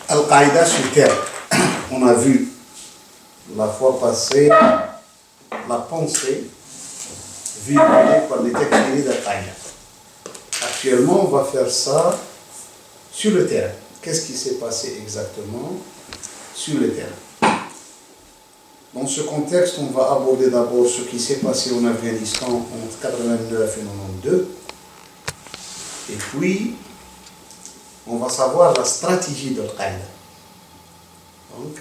Al-Qaïda sur terre. On a vu la fois passée la pensée véhiculée par les techniques d'Al-Qaïda. Actuellement, on va faire ça sur le terrain. Qu'est-ce qui s'est passé exactement sur le terrain? Dans ce contexte, on va aborder d'abord ce qui s'est passé en Afghanistan entre 89 et 92. Et puis, on va savoir la stratégie d'Al-Qaïda. Donc,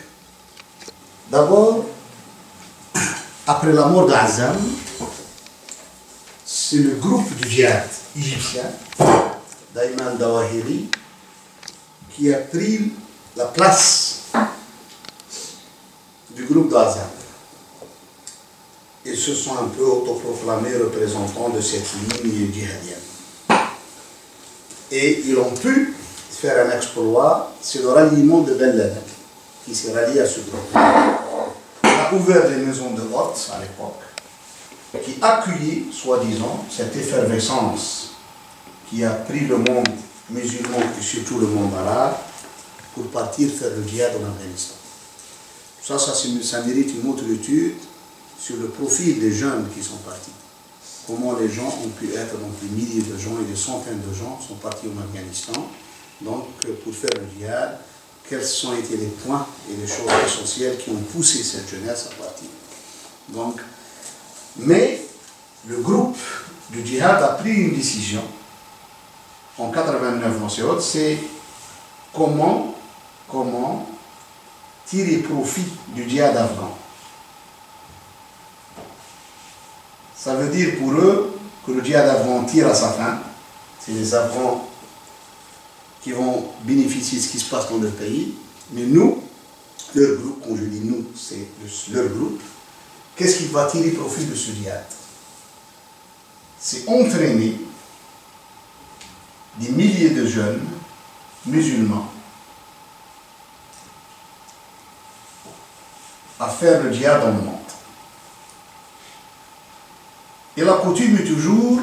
d'abord, après la mort d'Azzam, c'est le groupe du djihad égyptien, d'Ayman Dawahiri, qui a pris la place du groupe d'Azzam. Ils se sont un peu autoproclamés représentants de cette ligne djihadienne. Et ils ont pu faire un exploit, c'est le ralliement de Ben Laden, qui s'est rallié à ce groupe. On a ouvert des maisons de hôtes à l'époque, qui accueillaient, soi-disant, cette effervescence qui a pris le monde musulman et surtout le monde arabe pour partir faire le djihad en Afghanistan. Ça mérite une autre étude sur le profil des jeunes qui sont partis. Comment les gens ont pu être, donc des milliers de gens et des centaines de gens sont partis en Afghanistan, donc pour faire le djihad, quels ont été les points et les choses essentielles qui ont poussé cette jeunesse à partir. Donc, mais le groupe du djihad a pris une décision en 89 dans ces hôtes, c'est comment tirer profit du djihad afghan. Ça veut dire pour eux que le djihad afghan tire à sa fin. C'est les Afghans qui vont bénéficier de ce qui se passe dans leur pays. Mais nous, leur groupe, quand je dis nous, c'est leur groupe, qu'est-ce qui va tirer profit de ce djihad? C'est entraîner des milliers de jeunes musulmans à faire le djihad dans le monde. Et la coutume est toujours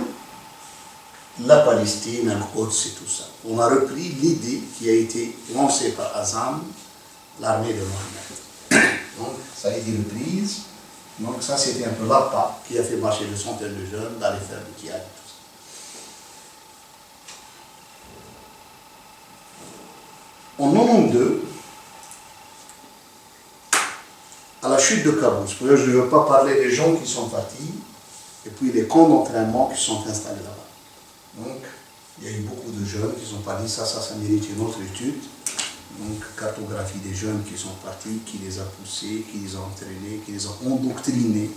la Palestine, Al-Quds et tout ça. On a repris l'idée qui a été lancée par Azzam, l'armée de Mohammed. Donc, ça a été reprise. Donc, ça, c'était un peu l'appât qui a fait marcher de centaines de jeunes d'aller faire le djihad et tout ça. En 92, à la chute de Kaboul, parce que je ne veux pas parler des gens qui sont partis, et puis les camps d'entraînement qui sont installés là-bas. Donc, il y a eu beaucoup de jeunes qui sont partis, ça mérite une autre étude. Donc, cartographie des jeunes qui sont partis, qui les a poussés, qui les a entraînés, qui les a endoctrinés,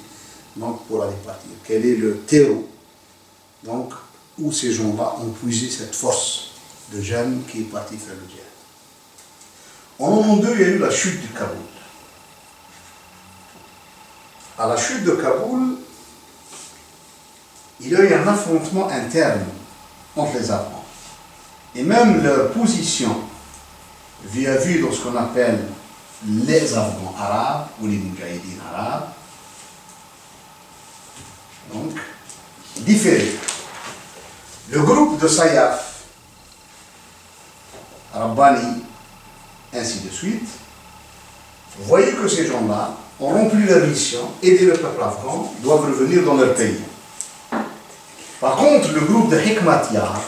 donc pour aller partir. Quel est le terreau, donc, où ces gens-là ont puisé cette force de jeunes qui est parti faire le djihad. En 92, il y a eu la chute de Kaboul. À la chute de Kaboul, il y a eu un affrontement interne entre les Afghans. Et même leur position vis-à-vis de ce qu'on appelle les Afghans arabes ou les Moudjahidines arabes, donc, différait. Le groupe de Sayyaf, Rabbani, ainsi de suite, voyez que ces gens-là ont rempli leur mission, aider le peuple afghan, doivent revenir dans leur pays. Par contre, le groupe de Hikmatyar,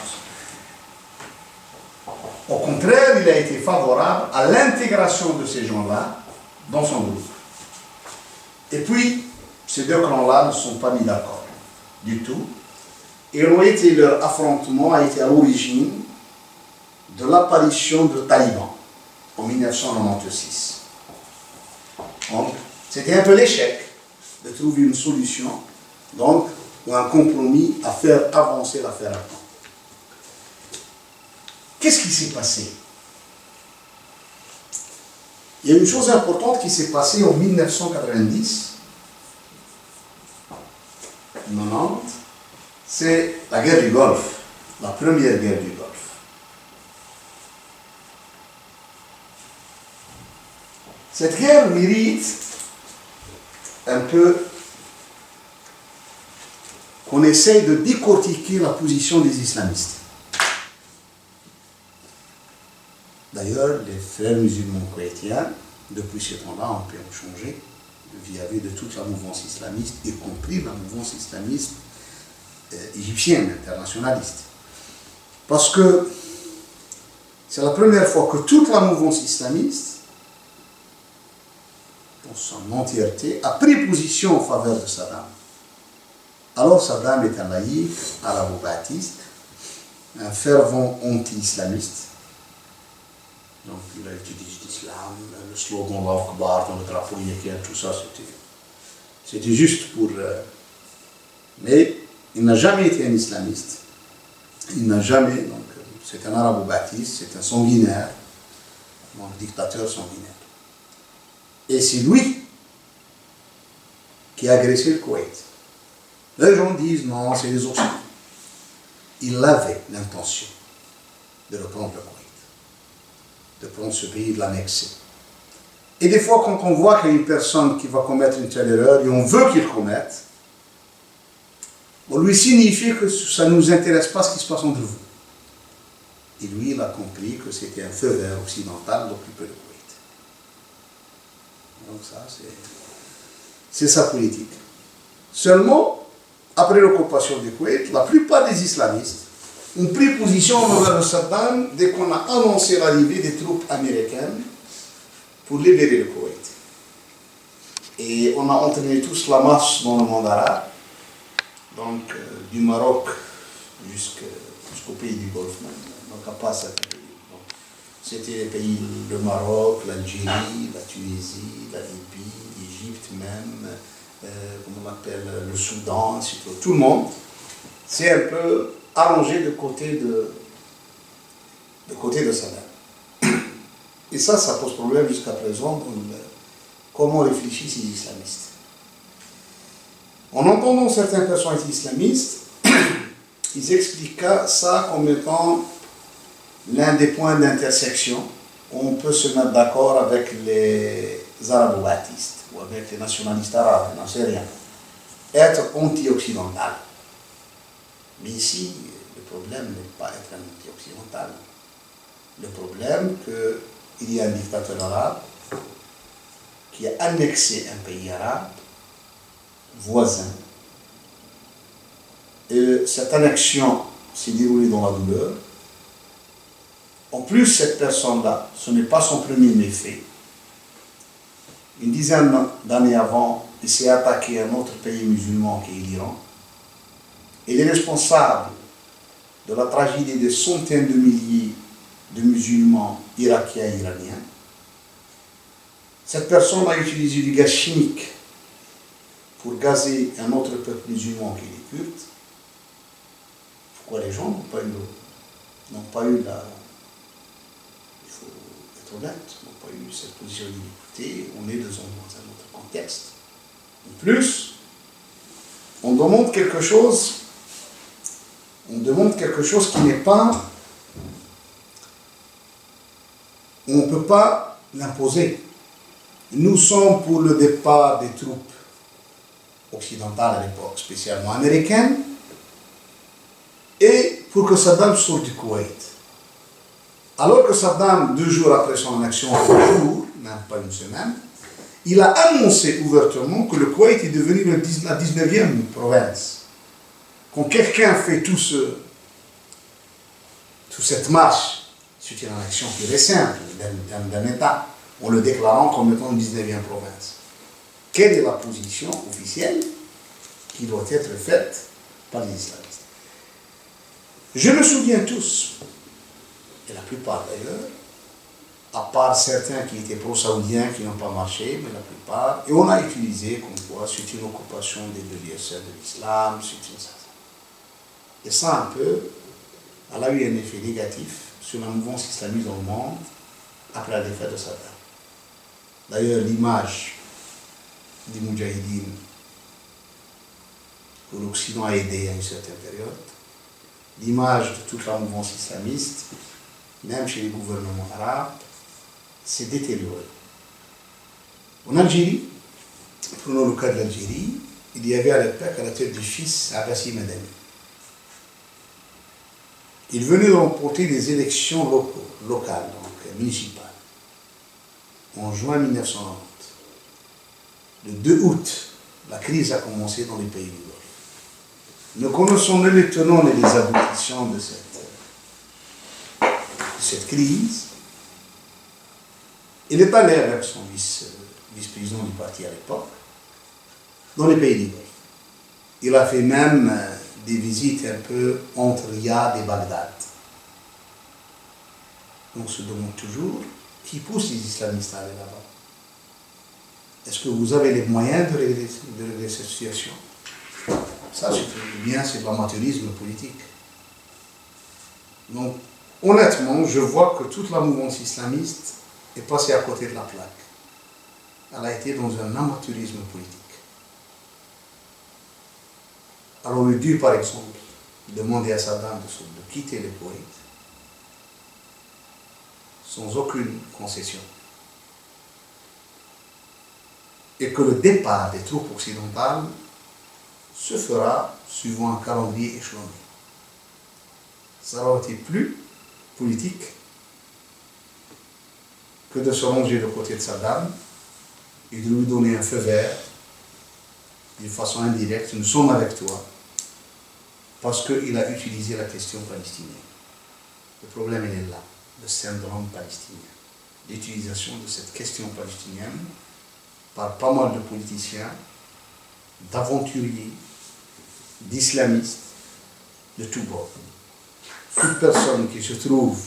au contraire, il a été favorable à l'intégration de ces gens-là dans son groupe. Et puis, ces deux clans-là ne sont pas mis d'accord du tout. Et leur affrontement a été à l'origine de l'apparition de talibans en 1996. Donc, c'était un peu l'échec de trouver une solution, donc, ou un compromis à faire avancer l'affaire afghane. Qu'est-ce qui s'est passé? Il y a une chose importante qui s'est passée en 1990, 90, c'est la guerre du Golfe, la première guerre du Golfe. Cette guerre mérite un peu qu'on essaye de décortiquer la position des islamistes. D'ailleurs, les frères musulmans chrétiens, depuis ce temps-là, ont pu changer vis-à-vis de toute la mouvance islamiste, y compris la mouvance islamiste égyptienne, internationaliste. Parce que c'est la première fois que toute la mouvance islamiste, dans son entièreté, a pris position en faveur de Saddam. Alors Saddam est un laïc, arabo-baptiste, un fervent anti-islamiste. Donc il a utilisé l'islam, le slogan Allah Akbar dans le drapeau yékien, tout ça, c'était juste pour... mais il n'a jamais été un islamiste. Il n'a jamais... donc c'est un arabo-baptiste, c'est un sanguinaire, donc dictateur sanguinaire. Et c'est lui qui a agressé le Koweït. Les gens disent non, c'est les Occidentaux. Il avait l'intention de reprendre le Koweït, de prendre ce pays, de l'annexer. Et des fois, quand on voit qu'il y a une personne qui va commettre une telle erreur et on veut qu'il commette, on lui signifie que ça ne nous intéresse pas ce qui se passe entre vous. Et lui, il a compris que c'était un feu vert occidental d'occuper le Koweït. Donc ça, c'est sa politique. Seulement, après l'occupation du Koweït, la plupart des islamistes ont pris position envers Saddam dès qu'on a annoncé l'arrivée des troupes américaines pour libérer le Koweït. Et on a entraîné tous la marche dans le monde arabe, donc du Maroc jusqu'au pays du Golfe, donc à part certains pays. C'était les pays, le Maroc, l'Algérie, la Tunisie, la Libye, l'Égypte même, comment on appelle, le Soudan, tout le monde s'est un peu arrangé de côté de Saddam. Et ça pose problème jusqu'à présent, comment réfléchissent les islamistes. En entendant certaines personnes islamistes, ils expliquent ça comme étant l'un des points d'intersection où on peut se mettre d'accord avec les arabo-baptistes ou avec les nationalistes arabes, je n'en sais rien. Être anti-occidental. Mais ici, le problème n'est pas être un anti-occidental. Le problème, qu'il y a un dictateur arabe qui a annexé un pays arabe voisin. Et cette annexion s'est déroulée dans la douleur. En plus, cette personne-là, ce n'est pas son premier méfait. Une dizaine d'années avant, il s'est attaqué à un autre pays musulman qui est l'Iran. Il est responsable de la tragédie de centaines de milliers de musulmans irakiens et iraniens. Cette personne a utilisé du gaz chimique pour gazer un autre peuple musulman qui est les Kurdes. Pourquoi les gens n'ont pas eu la... Il faut être honnête, n'ont pas eu cette position d'iniquité. On est dans un autre contexte. En plus, on demande quelque chose qui n'est pas... On ne peut pas l'imposer. Nous sommes pour le départ des troupes occidentales à l'époque, spécialement américaines, et pour que Saddam sorte du Koweït. Alors que Saddam, 2 jours après son annexion, 2 jours, même pas une semaine, il a annoncé ouvertement que le Koweït est devenu la 19e province. Quand quelqu'un fait toute cette marche, c'est une annexion pure et simple d'un État, en le déclarant comme étant une 19e province. Quelle est la position officielle qui doit être faite par les islamistes? Je me souviens tous, et la plupart d'ailleurs, à part certains qui étaient pro-saoudiens qui n'ont pas marché, mais la plupart, et on a utilisé comme quoi c'est une occupation des l'ISR de l'islam, c'est une ça. Et ça un peu, elle a eu un effet négatif sur la mouvance islamiste dans le monde après la défaite de Saddam. D'ailleurs, l'image des Moudjahidines que l'Occident a aidé à une certaine période, l'image de toute la mouvance islamiste, même chez les gouvernements arabes, s'est détériorée. En Algérie, prenons le cas de l'Algérie, il y avait à l'époque à la tête du fils Abbassi Madani. Il venait de remporter des élections locales, donc municipales en juin 1990. Le 2 août, la crise a commencé dans les pays du Golfe. Ne connaissons ni les tenants ni les aboutissants de cette crise. Il est allé avec son vice-président du parti à l'époque dans les pays du Golfe. Il a fait même des visites un peu entre Riyad et Bagdad. On se demande toujours qui pousse les islamistes à aller là-bas. Est-ce que vous avez les moyens de régler cette situation? Ça, c'est de l'amateurisme politique. Donc, honnêtement, je vois que toute la mouvance islamiste est passée à côté de la plaque. Elle a été dans un amateurisme politique. Alors, on aurait dû, par exemple, demander à Saddam de quitter le Koweït sans aucune concession. Et que le départ des troupes occidentales se fera suivant un calendrier échelonné. Ça aurait été plus politique que de se ranger de côté de Saddam et de lui donner un feu vert d'une façon indirecte. Nous sommes avec toi parce qu'il a utilisé la question palestinienne. Le problème, il est là, le syndrome palestinien. L'utilisation de cette question palestinienne par pas mal de politiciens, d'aventuriers, d'islamistes, de tous bords. Toute personne qui se trouve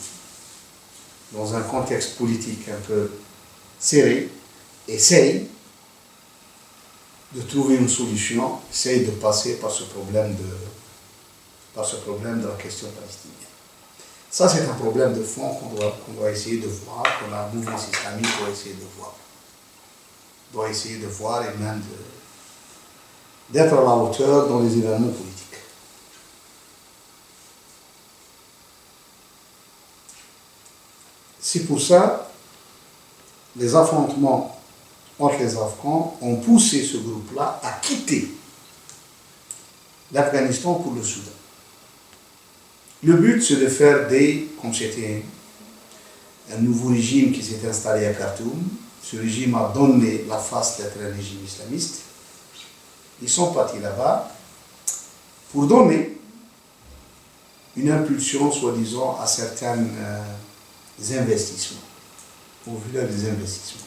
dans un contexte politique un peu serré essaye de trouver une solution, essaye de passer par ce problème de la question palestinienne. Ça, c'est un problème de fond qu'on doit essayer de voir, que la mouvance islamique doit essayer de voir. Doit essayer de voir et même d'être à la hauteur dans les événements politiques. C'est pour ça les affrontements entre les Afghans ont poussé ce groupe-là à quitter l'Afghanistan pour le Soudan. Le but, c'est de faire comme c'était un nouveau régime qui s'est installé à Khartoum, ce régime a donné la face d'être un régime islamiste. Ils sont partis là-bas pour donner une impulsion, soi-disant, à certains investissements, au vu des investissements.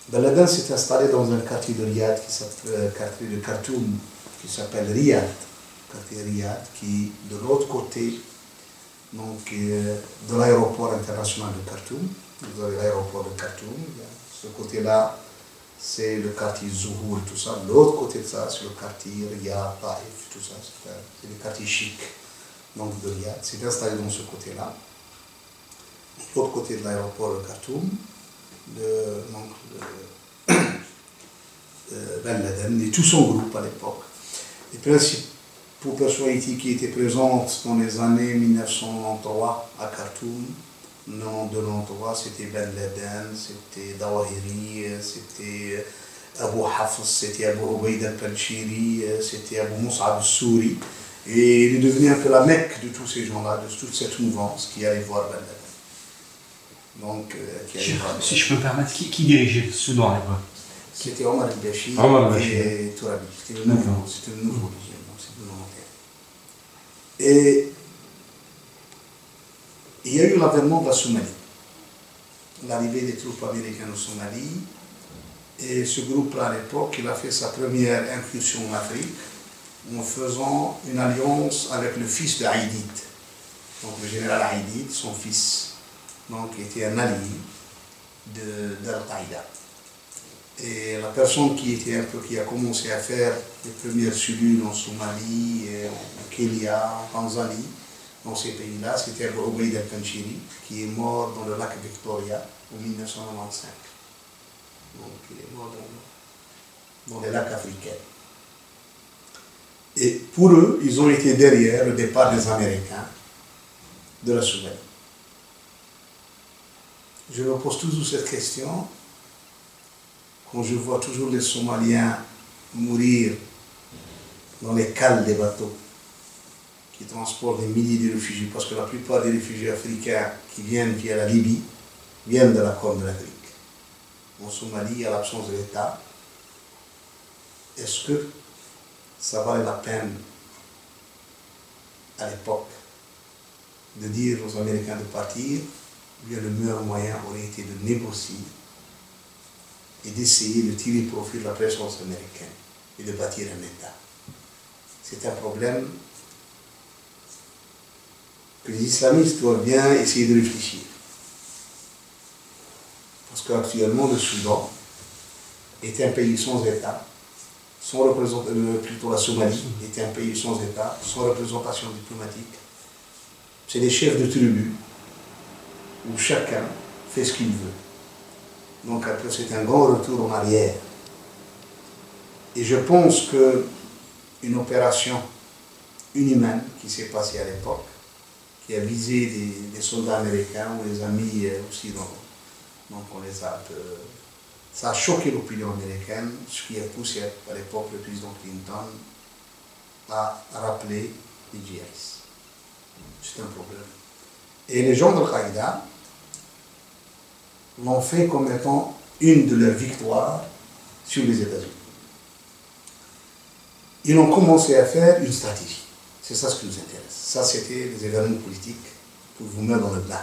Ben Laden s'est installé dans un quartier de Riyad, quartier de Khartoum, qui s'appelle Riyad, quartier Riyad, qui de l'autre côté donc, de l'aéroport international de Khartoum. Vous avez l'aéroport de Khartoum, ce côté-là, c'est le quartier Zuhour, tout ça. L'autre côté de ça, c'est le quartier Riyad, Taïf, tout ça. C'est le quartier chic donc, de Riyad. C'est installé dans ce côté-là. L'autre côté de l'aéroport de Khartoum, Ben Laden et tout son groupe à l'époque. Les principaux personnalités qui étaient présentes dans les années 1993 à Khartoum, nom de l'endroit, c'était Ben Laden, c'était Dawahiri, c'était Abu Hafs, c'était Abu Ubaid al-Panchiri, c'était Abu Mus'ab al-Souri. Et il est devenu un peu la Mecque de tous ces gens-là, de toute cette mouvance qui allait voir Ben Laden. Donc, si je peux me permettre, qui dirigeait le Soudan à l'époque? C'était Omar el-Bashir et Tourabi. C'était le nouveau régime, donc c'est le volontaire. Et il y a eu l'avènement de la Somalie, l'arrivée des troupes américaines en Somalie, et ce groupe-là à l'époque, il a fait sa première incursion en Afrique en faisant une alliance avec le fils de Haïdid. Donc le général Haïdid, son fils, donc était un allié d'Al-Qaïda. Et la personne qui a commencé à faire les premières cellules en Somalie, en Kenya, en Tanzanie, dans ces pays-là, c'était Abu Ubaid al-Panchiri, qui est mort dans le lac Victoria en 1995. Donc il est mort dans les lacs africains. Et pour eux, ils ont été derrière le départ des Américains de la Somalie. Je me pose toujours cette question, quand je vois toujours les Somaliens mourir dans les cales des bateaux, qui transporte des milliers de réfugiés, parce que la plupart des réfugiés africains qui viennent via la Libye viennent de la Corne de l'Afrique. En Somalie, à l'absence de l'État, est-ce que ça valait la peine à l'époque de dire aux Américains de partir? Bien, le meilleur moyen aurait été de négocier et d'essayer de tirer profit de la présence américaine et de bâtir un État. C'est un problème que les islamistes doivent bien essayer de réfléchir. Parce qu'actuellement, le Soudan est un pays sans État, plutôt la Somalie est un pays sans État, sans représentation diplomatique. C'est des chefs de tribu où chacun fait ce qu'il veut. Donc après, c'est un grand retour en arrière. Et je pense qu'une opération inhumaine qui s'est passée à l'époque, qui a visé des soldats américains ou des amis occidentaux, donc on les a ça a choqué l'opinion américaine, ce qui a poussé à l'époque le président Clinton à rappeler les djihadistes. C'est un problème. Et les gens d'Al-Qaïda l'ont fait comme étant une de leurs victoires sur les États-Unis. Ils ont commencé à faire une stratégie. C'est ça ce qui nous intéresse. Ça, c'était les événements politiques pour vous mettre dans le bain.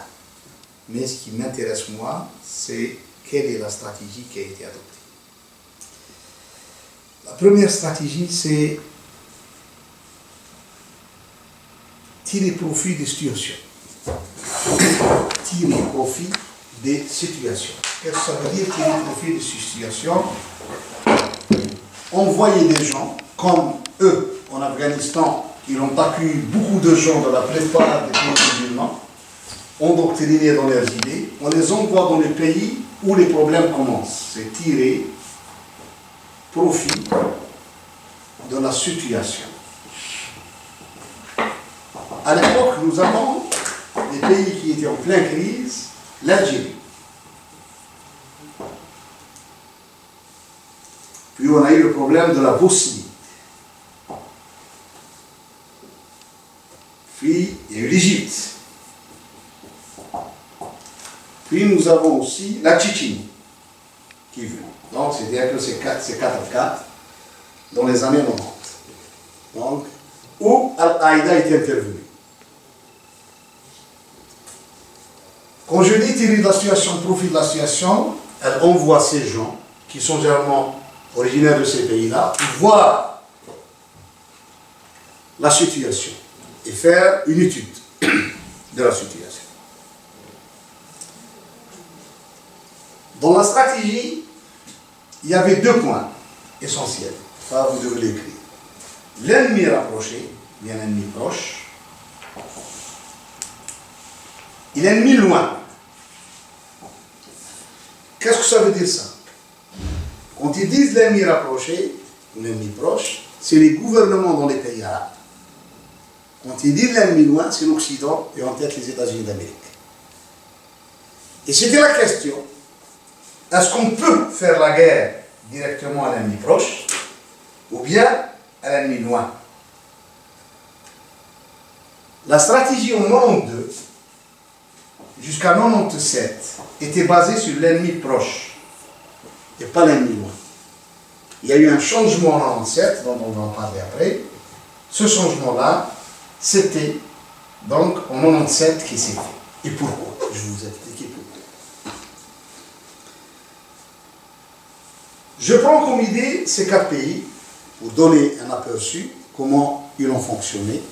Mais ce qui m'intéresse, moi, c'est quelle est la stratégie qui a été adoptée. La première stratégie, c'est tirer profit des situations. Tirer profit des situations. Qu'est-ce que ça veut dire, tirer profit des situations? Envoyer des gens, comme eux, en Afghanistan, qui ont accueilli beaucoup de gens de la plupart des pays musulmans, endoctrinés dans leurs idées, on les envoie dans les pays où les problèmes commencent. C'est tirer profit de la situation. À l'époque, nous avons des pays qui étaient en pleine crise, l'Algérie. Puis on a eu le problème de la Bosnie. Puis il y a eu l'Égypte. Puis nous avons aussi la Tchétchénie qui est venue. Donc c'était un peu ces 4-4 dans les années 90. Donc, où Al-Qaïda est intervenu. Quand je dis tirer de la situation, profit de la situation, elle envoie ces gens qui sont généralement originaires de ces pays-là pour voir la situation et faire une étude de la situation. Dans la stratégie, il y avait 2 points essentiels. Ça, vous devez l'écrire. L'ennemi rapproché, bien l'ennemi proche, et l'ennemi loin. Qu'est-ce que ça veut dire ça? Quand ils disent l'ennemi rapproché, ou l'ennemi proche, c'est les gouvernements dans les pays arabes. Quand ils disent l'ennemi loin, c'est l'Occident et en tête les États-Unis d'Amérique. Et c'était la question. Est-ce qu'on peut faire la guerre directement à l'ennemi proche ou bien à l'ennemi loin? La stratégie en 92 jusqu'à 97 était basée sur l'ennemi proche et pas l'ennemi loin. Il y a eu un changement en 97, dont on va en parler après. Ce changement-là, c'était donc en 97 qui s'est fait. Et pourquoi? Je vais vous expliquer pourquoi. Je prends comme idée ces 4 pays pour donner un aperçu comment ils ont fonctionné.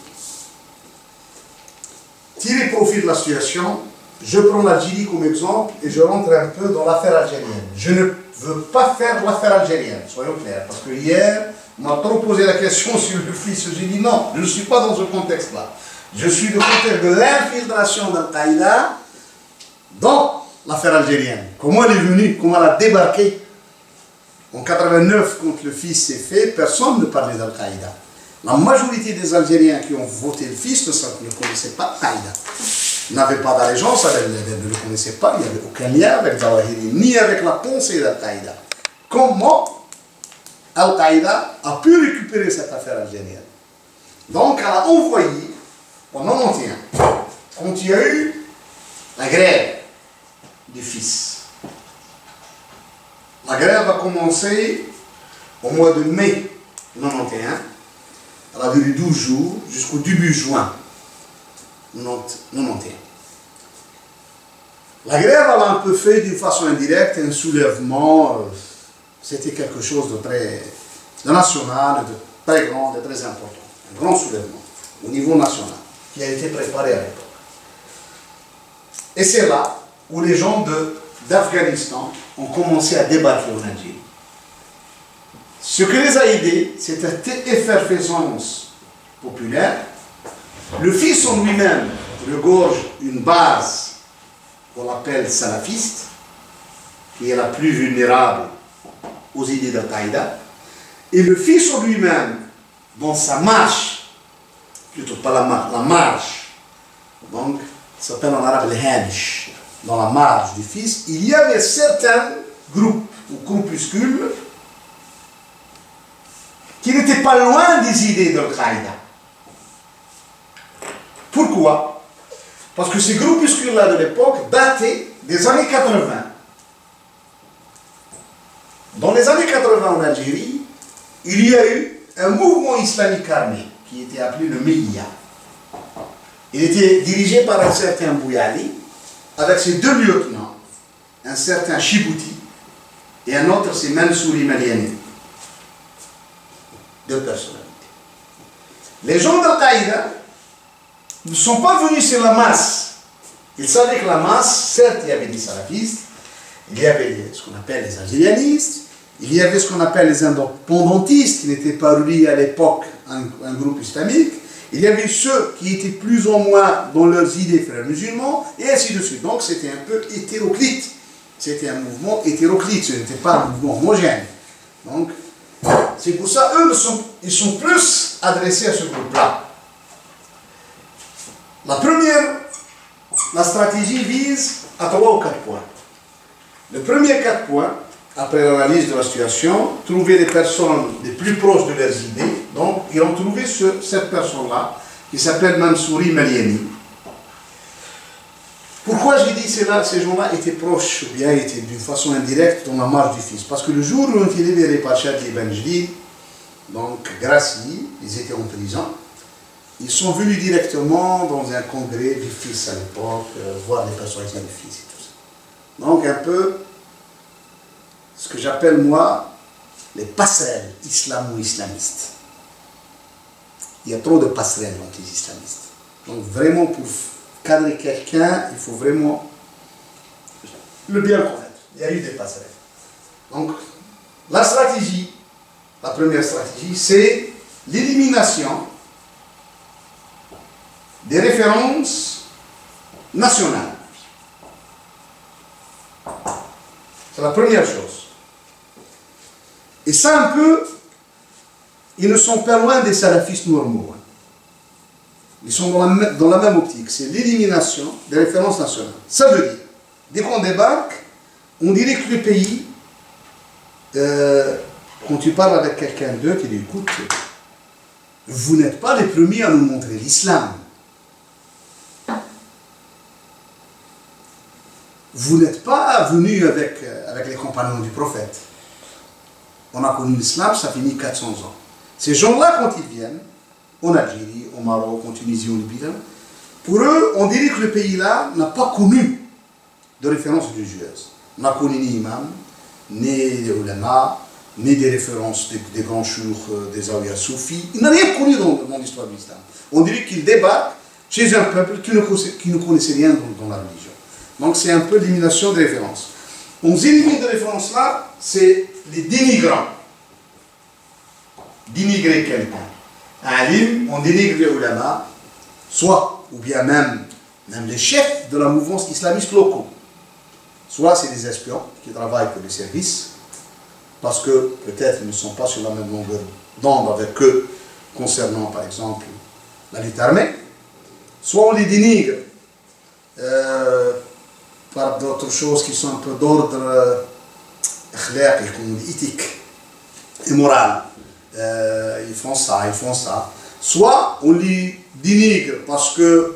Tirer profit de la situation, je prends l'Algérie comme exemple et je rentre un peu dans l'affaire algérienne. Je ne veux pas faire l'affaire algérienne, soyons clairs, parce que hier, on m'a trop posé la question sur le fils. J'ai dit non, je ne suis pas dans ce contexte-là. Je suis dans le contexte de l'infiltration d'Al-Qaïda dans l'affaire algérienne. Comment elle est venue, comment elle a débarqué. En 89, quand le fils s'est fait, personne ne parlait d'Al-Qaïda. La majorité des Algériens qui ont voté le fils ne connaissaient pas Al-Qaïda. Ils n'avaient pas d'allégeance, ils ne le connaissaient pas, il n'y avait aucun lien avec Zawahiri, ni avec la pensée d'Al-Qaïda. Comment Al-Qaïda a pu récupérer cette affaire algérienne? Donc, elle a envoyé en 91, quand il y a eu la grève des fils. La grève a commencé au mois de mai 91, elle a duré 12 jours jusqu'au début juin 91. La grève elle a un peu fait d'une façon indirecte un soulèvement, c'était quelque chose de national, de très grand, de très important. Un grand soulèvement au niveau national qui a été préparé à l'époque. Et c'est là où les gens d'Afghanistan ont commencé à débarquer en Algérie. Ce qui les a aidés, c'est cette effervescence populaire. Le fils en lui-même regorge une base qu'on appelle salafiste, qui est la plus vulnérable aux idées d'Al-Qaïda. Et le fils en lui-même, dans sa marche, plutôt pas la marche, donc ça s'appelle en arabe le hamish, dans la marche du fils, il y avait certains groupes ou groupuscules qui n'étaient pas loin des idées d'Al-Qaïda. Pourquoi? Parce que ces groupuscules-là de l'époque dataient des années 80. Dans les années 80 en Algérie, il y a eu un mouvement islamique armé qui était appelé le Mehia. Il était dirigé par un certain Bouyali, avec ses deux lieutenants, un certain Chibouti et un autre, c'est Mansouri Maliani. Deux personnalités. Les gens d'Al-Qaïda ne sont pas venus sur la masse. Ils savaient que la masse, certes, il y avait des salafistes, il y avait ce qu'on appelle les algérianistes, il y avait ce qu'on appelle les indépendantistes, qui n'étaient pas reliés à l'époque à un groupe islamique, il y avait ceux qui étaient plus ou moins dans leurs idées frères musulmans, et ainsi de suite. Donc c'était un peu hétéroclite. C'était un mouvement hétéroclite, ce n'était pas un mouvement homogène. Donc, c'est pour ça, eux, ils sont plus adressés à ce groupe-là. La stratégie vise à 3 ou 4 points. Le premier 4 points, après l'analyse de la situation, trouver les personnes les plus proches de leurs idées. Donc, ils ont trouvé cette personne-là, qui s'appelle Mansouri Maliani. Pourquoi j'ai dit que ces gens-là étaient proches, ou bien étaient d'une façon indirecte dans la marche du fils? Parce que le jour où ils ont été libérés par Chadli Ben Jdid, donc Grassi, ils étaient en prison, ils sont venus directement dans un congrès du fils à l'époque, voir les personnalités du fils et tout ça. Donc un peu, ce que j'appelle moi, les passerelles islamo-islamistes. Il y a trop de passerelles entre les islamistes. Donc vraiment pour cadrer quelqu'un, il faut vraiment le bien connaître. Il y a eu des passerelles. Donc, la stratégie, la première stratégie, c'est l'élimination des références nationales. C'est la première chose. Et ça, un peu, ils ne sont pas loin des salafistes normaux. Ils sont dans la même optique, c'est l'élimination des références nationales. Ça veut dire, dès qu'on débarque, on dirait que le pays, quand tu parles avec quelqu'un d'eux, tu dis, écoute, vous n'êtes pas les premiers à nous montrer l'islam. Vous n'êtes pas venus avec les compagnons du prophète. On a connu l'islam, ça finit 400 ans. Ces gens-là, quand ils viennent, en Algérie, au Maroc, en Tunisie, en Libye, pour eux, on dirait que le pays-là n'a pas connu de références religieuses. On n'a connu ni imam, ni des ulama, ni des références des grands chouurs, des awiyas soufis. Il n'a rien connu dans l'histoire de l'islam. On dirait qu'il débarque chez un peuple qui ne connaissait rien dans la religion. Donc c'est un peu l'élimination des références. On élimine des références-là, c'est les dénigrants. Dénigrer quelqu'un. Alim, on dénigre les ulama, soit, ou bien même les chefs de la mouvance islamiste locaux. Soit c'est des espions qui travaillent pour les services, parce que peut-être ils ne sont pas sur la même longueur d'onde avec eux, concernant par exemple la lutte armée. Soit on les dénigre par d'autres choses qui sont un peu d'ordre éthique et moral. Ils font ça, ils font ça. soit on les dénigre parce que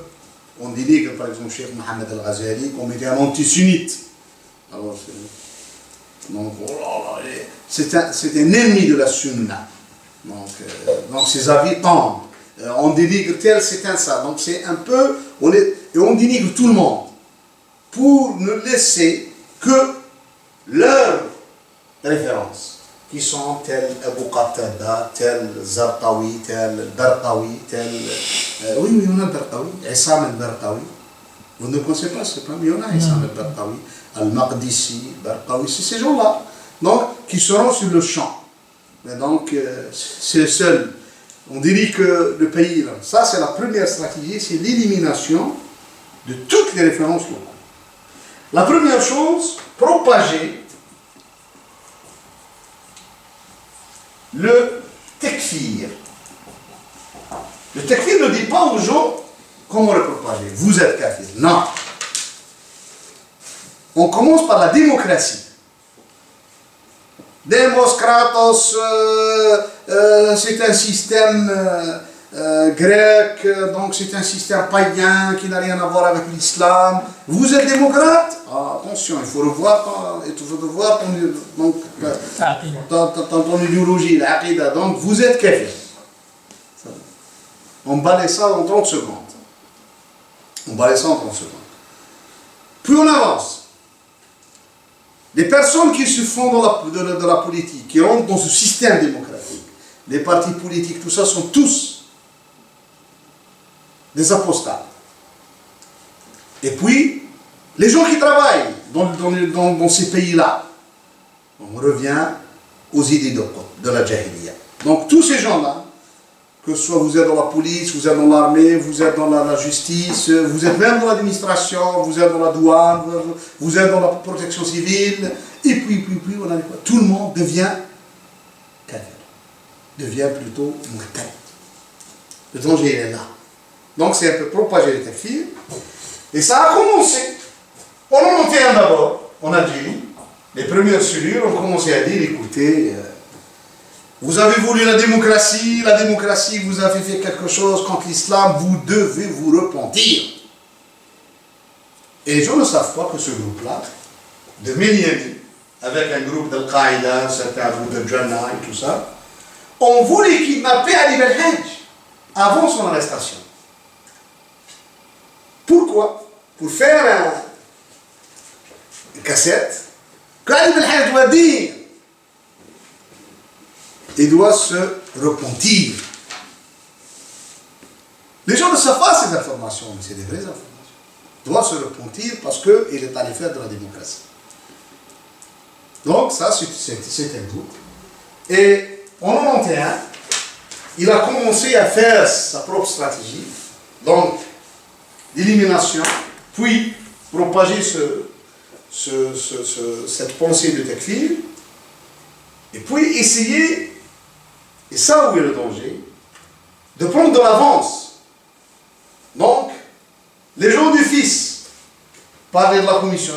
on dénigre par exemple Cheikh Mohammed Al-Ghazali comme étant un anti-sunnite. Alors, donc, oh là, c'est un ennemi de la sunna. Donc ses avis tombent. On dénigre tel, c'est un ça. Donc c'est un peu, et on dénigre tout le monde pour ne laisser que leurs références, qui sont tels Abu Qatada, tel Zarqawi, tel Barqawi, tel... oui, on a Barqawi, Issam al-Barqawi. Vous ne connaissez pas, c'est pas, mais on a Issam al-Barqawi, Al-Maqdisi, Barqawi, c'est ces gens-là, donc, qui seront sur le champ. Mais donc, c'est le seul. On dirait que le pays, là, ça c'est la première stratégie, c'est l'élimination de toutes les références locales. La première chose, propager le tekfir. Le tekfir ne dit pas aux gens comment le propager. Vous êtes kafir. Non. On commence par la démocratie. Demos Kratos, c'est un système grec, donc c'est un système païen qui n'a rien à voir avec l'islam. Vous êtes démocrate? Ah, attention, il faut revoir ton idéologie, l'aqida. Donc vous êtes kafir. On balaye ça en 30 secondes. On balaye ça en 30 secondes. Puis on avance. Les personnes qui se font de la politique, qui rentrent dans ce système démocratique, les partis politiques, tout ça, sont tous des apostats. Et puis, les gens qui travaillent dans ces pays-là, on revient aux idées de la Jahiliya. Donc, tous ces gens-là, que ce soit vous êtes dans la police, vous êtes dans l'armée, vous êtes dans la justice, vous êtes même dans l'administration, vous êtes dans la douane, vous êtes dans la protection civile, et puis on a quoi? Tout le monde devient kafir, devient plutôt murtad. Le danger est là. Donc c'est un peu propager le kafir, et ça a commencé. En 91 d'abord, en Algérie, les premières cellules ont commencé à dire, écoutez, vous avez voulu la démocratie, vous avez fait quelque chose contre l'islam, vous devez vous repentir. Et les gens ne savent pas que ce groupe-là, de Miami, avec un groupe d'Al-Qaïda, certains groupes de Jannah et tout ça, ont voulu kidnapper Ali Belhadj avant son arrestation. Pourquoi? Pour faire une cassette que Ali Belhadj doit dire. Il doit se repentir. Les gens ne savent pas ces informations, mais c'est des vraies informations. Il doit se repentir parce qu'il est allé faire de la démocratie. Donc ça, c'est un groupe. Et en 91, il a commencé à faire sa propre stratégie, donc d'élimination, puis propager cette pensée de takfir, et puis essayer, et ça où est le danger, de prendre de l'avance. Donc, les gens du fils, parler de la commission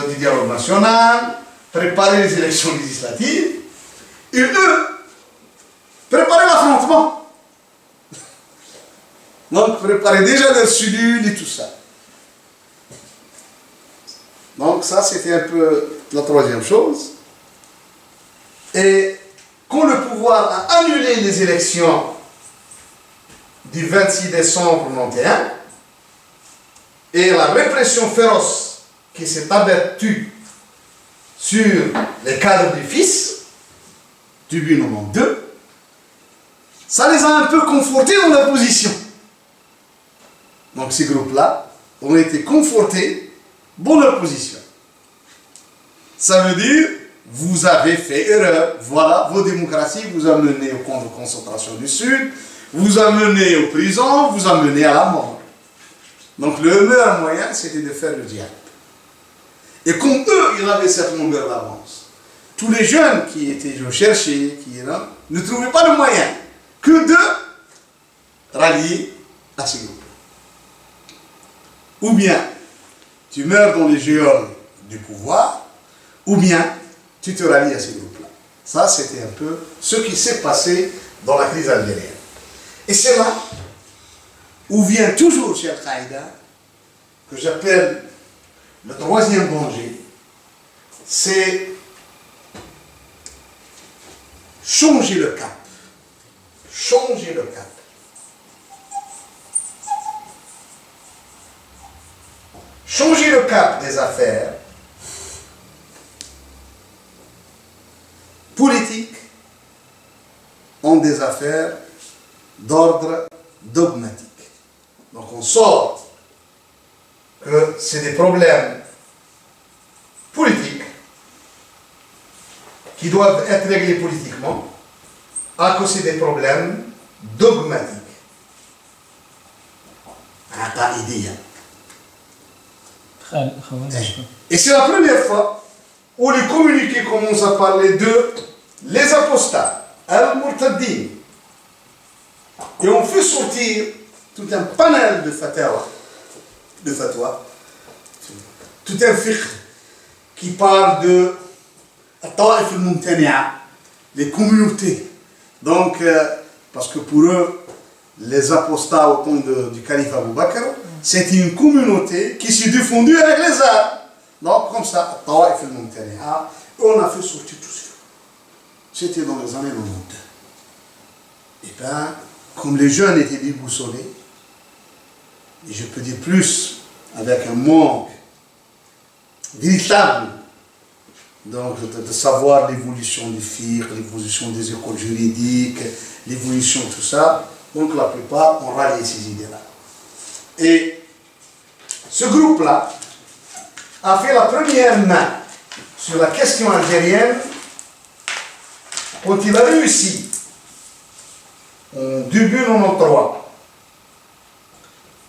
du dialogue national, préparer les élections législatives, et eux, préparer l'affrontement. Donc, préparer déjà leurs cellules et tout ça. Donc, ça, c'était un peu la troisième chose. Et quand le pouvoir a annulé les élections du 26 décembre 1991, et la répression féroce qui s'est abattue sur les cadres du fils, début 1992, ça les a un peu confortés dans la position. Donc ces groupes-là ont été confortés dans leur position. Ça veut dire, vous avez fait erreur, voilà, vos démocraties vous a mené au camp de concentration du Sud, vous a mené aux prisons, vous a mené à la mort. Donc le meilleur moyen, c'était de faire le diable. Et comme eux, ils avaient cette longueur d'avance, tous les jeunes qui étaient recherchés, ne trouvaient pas de moyen que de rallier à ces groupes. Ou bien tu meurs dans les géoles du pouvoir, ou bien tu te rallies à ces groupes-là. Ça, c'était un peu ce qui s'est passé dans la crise algérienne. Et c'est là où vient toujours chez Al-Qaïda, que j'appelle le troisième danger, c'est changer le cap. Changer le cap. Changer le cap des affaires politiques en des affaires d'ordre dogmatique. Donc on sort que c'est des problèmes politiques qui doivent être réglés politiquement, à cause des problèmes dogmatiques. Et c'est la première fois où les communiqués commencent à parler de les apostats, al-murtaddin. Et on fait sortir tout un panel de fatwa, tout un fiqh qui parle de al-ta'if al-mumtani'a, les communautés. Donc, parce que pour eux, les apostats au temps du calife Abu Bakr, c'était une communauté qui s'est défendue avec les armes. Donc, comme ça, al-ta'if al-mumtani'a, on a fait sortir tout ça. C'était dans les années 92. Et bien, comme les jeunes étaient déboussolés, et je peux dire plus, avec un manque véritable donc, de savoir l'évolution des fiqh, l'évolution des écoles juridiques, l'évolution de tout ça, donc la plupart ont rallié ces idées-là. Et ce groupe-là a fait la première main sur la question algérienne quand il a réussi en début 93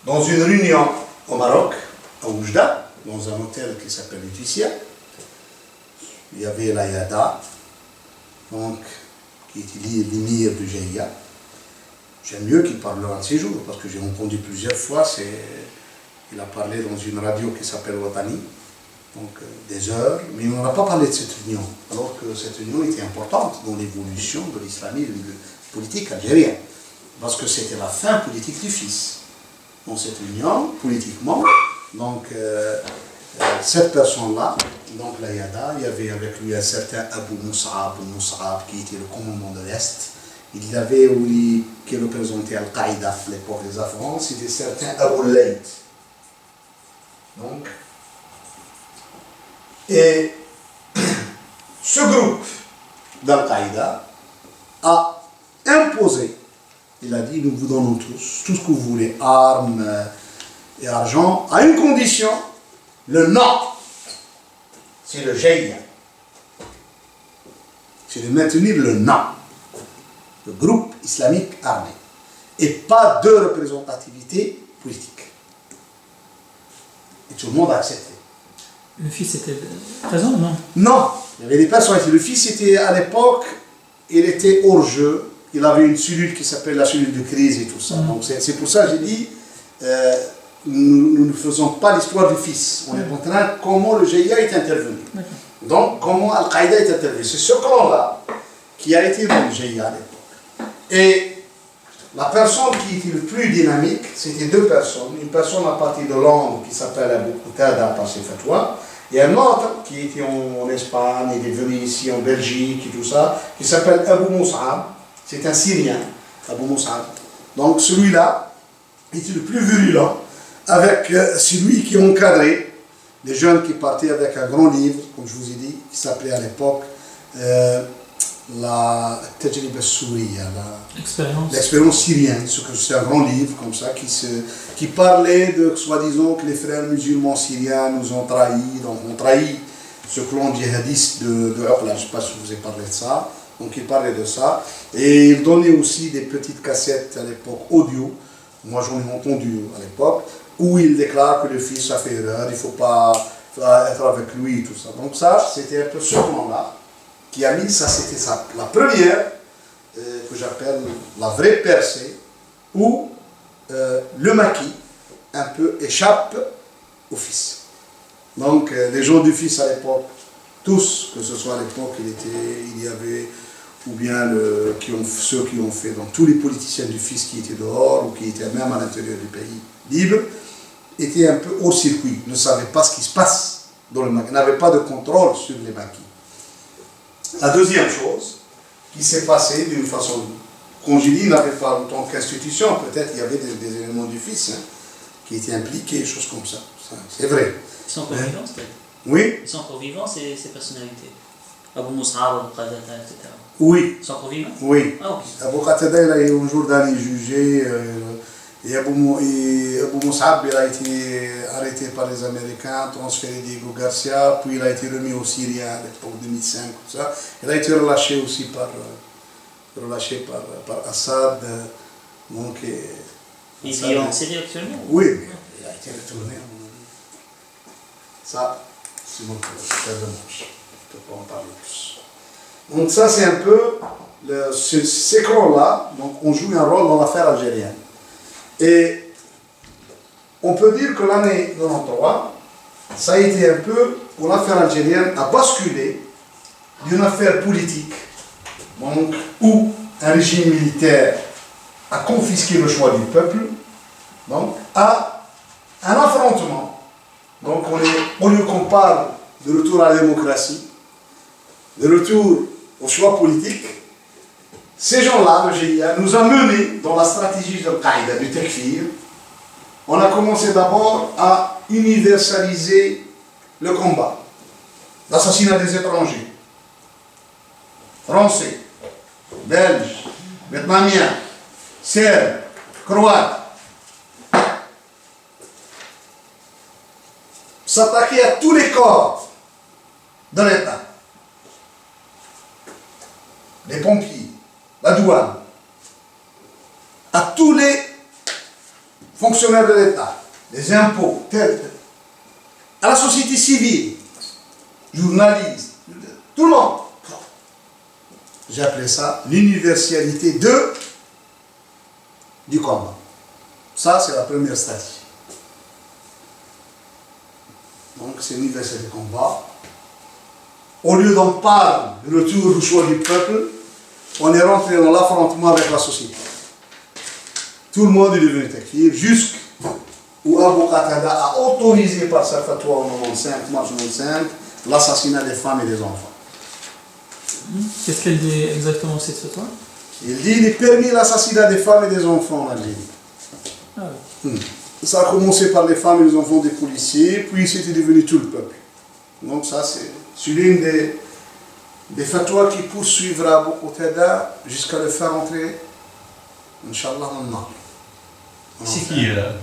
dans une réunion au Maroc, à Oujda, dans un hôtel qui s'appelle Laetitia. Il y avait la Yada, donc, qui était l'émir de Jaïa. J'aime mieux qu'il parlera de ces jours, parce que j'ai entendu plusieurs fois, il a parlé dans une radio qui s'appelle Watani, donc des heures, mais on n'a pas parlé de cette union, alors que cette union était importante dans l'évolution de l'islamisme politique algérien, parce que c'était la fin politique du fils. Dans cette union, politiquement, donc cette personne-là, donc la Yada, il y avait avec lui un certain Abu Mus'ab qui était le commandant de l'Est. Il y avait, oui, qui représentait Al-Qaïda à l'époque des Afghans, c'était certain Abu Layth. Donc, et ce groupe d'Al-Qaïda a imposé, il a dit, nous vous donnons tous, tout ce que vous voulez, armes et argent, à une condition, le non, c'est le Jaïa. C'est de maintenir le non, le groupe islamique armé, et pas de représentativité politique. Et tout le monde a accepté. Le fils était présent ou non? Non, il y avait des personnes. Le fils était à l'époque, il était hors jeu. Il avait une cellule qui s'appelle la cellule de crise et tout ça. Donc c'est pour ça que j'ai dit, nous ne faisons pas l'histoire du fils. On est en train de comment le GIA est intervenu. Donc comment Al-Qaïda est intervenu. C'est ce clan-là qui a été dans le GIA à l'époque. Et la personne qui était le plus dynamique, c'était deux personnes. Une personne à partir de Londres qui s'appelle Abu Qatada par ses fatwas, et un autre qui était en Espagne, il est venu ici en Belgique et tout ça, qui s'appelle Abu Mus'ab. C'est un Syrien, Abu Mus'ab. Donc celui-là était le plus virulent, avec celui qui encadrait les jeunes qui partaient avec un grand livre, comme je vous ai dit, qui s'appelait à l'époque la Tajriba Souria, l'expérience syrienne. C'est un grand livre comme ça qui parlait de, soi-disant, que les frères musulmans syriens nous ont trahis, donc ont trahi ce clan djihadiste de Uqla. Je ne sais pas si je vous ai parlé de ça. Donc il parlait de ça. Et il donnait aussi des petites cassettes à l'époque audio, moi j'en ai entendu à l'époque, où il déclare que le fils a fait erreur, il ne faut pas être avec lui et tout ça. Donc ça, c'était un peu ce moment-là qui a mis, ça c'était ça, la première, que j'appelle la vraie percée, où le maquis un peu échappe au fils. Donc les gens du fils à l'époque, tous, que ce soit à l'époque, il y avait ou bien ceux qui ont fait, donc tous les politiciens du fisc qui étaient dehors, ou qui étaient même à l'intérieur du pays libre, étaient un peu hors circuit, ne savaient pas ce qui se passe dans le maquis, n'avaient pas de contrôle sur les maquis. La deuxième chose qui s'est passée d'une façon, quand je dis, il n'avait pas en tant qu'institution, peut-être il y avait des éléments du fils qui étaient impliqués, des choses comme ça. C'est vrai. Ils sont encore vivants, peut-être. Oui. Ils sont encore vivants, ces personnalités. Abou Moussab, Abou Qatada, etc. Oui. Ils sont encore vivants? Oui. Ah, ok. Abou Qatada, il a eu un jour d'aller jugé, et Abou Moussab, il a été arrêté par les Américains, transféré Diego Garcia, puis il a été remis aux Syriens à l'époque 2005, tout ça. Il a été relâché aussi par Assad. Donc, Il vit en Syrie actuellement? oui, il a été retourné. Ça, c'est notre très dommage. Je ne peux pas en parler plus. Donc ça, c'est un peu, ces camps-là, donc on joue un rôle dans l'affaire algérienne. Et on peut dire que l'année 93, ça a été un peu, où l'affaire algérienne a basculé d'une affaire politique, donc, où un régime militaire a confisqué le choix du peuple, donc, à un affrontement. Donc, au lieu qu'on parle de retour à la démocratie, de retour au choix politique, ces gens-là, le GIA, nous ont menés dans la stratégie de Al-Qaïda, du Takfir. On a commencé d'abord à universaliser le combat, l'assassinat des étrangers, français, belges, vietnamiens, serbes, croates. S'attaquer à tous les corps de l'État. Les pompiers, la douane, à tous les fonctionnaires de l'État, les impôts, à la société civile, journalistes, tout le monde. J'ai appelé ça l'universalité du combat. Ça, c'est la première stratégie. Donc, c'est l'universalité du combat. Au lieu d'en parler, le retour au choix du peuple, on est rentré dans l'affrontement avec la société. Tout le monde est devenu takfir, jusqu'où Abou Qatada a autorisé par sa fatwa en 95, mars 95, l'assassinat des femmes et des enfants. Qu'est-ce qu'elle dit exactement cette fatwa? Il dit qu'il est permis l'assassinat des femmes et des enfants en Algérie. Ah oui. Ça a commencé par les femmes et les enfants des policiers, puis c'était devenu tout le peuple. Donc ça, c'est l'une des fatwas qui poursuivra Abou Qatada jusqu'à le faire entrer, Inch'Allah, en Nar. C'est qui là?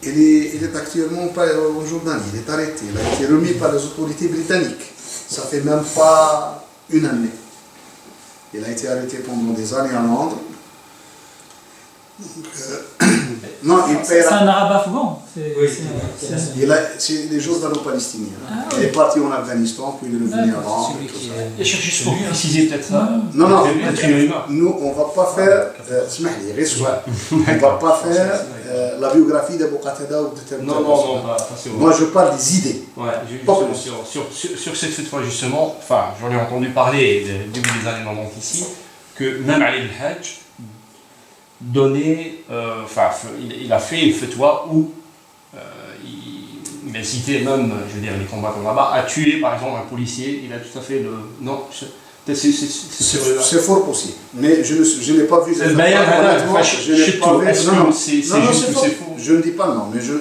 Il est actuellement pas en Jordanie, il est arrêté, il a été remis par les autorités britanniques. Ça fait même pas une année. Il a été arrêté pendant des années à Londres. Donc, non, il C'est paiera. un arabe afghan. C'est des Jordano-Palestiniens. Ah, Il est parti en Afghanistan, puis il est revenu à Londres. Et juste pour préciser peut-être ça. Non, Peut-être une rumeur. nous, on ne va pas faire. On ne va pas faire la biographie d'Abou Qatada ou de tel ou tel Non, personne. pas c'est Moi, je parle des idées. Ouais, justement, sur cette fois justement, enfin, j'en ai entendu parler début des années 90 ici, que même Ali El-Hajj donnait, il a fait une fatwa où il a cité même, je veux dire, les combattants là-bas, a tué par exemple un policier, il a tout à fait le... Non, c'est fort possible. Mais je n'ai pas vu... Je n'ai pas vu... c'est faux. Je ne dis pas non, mais je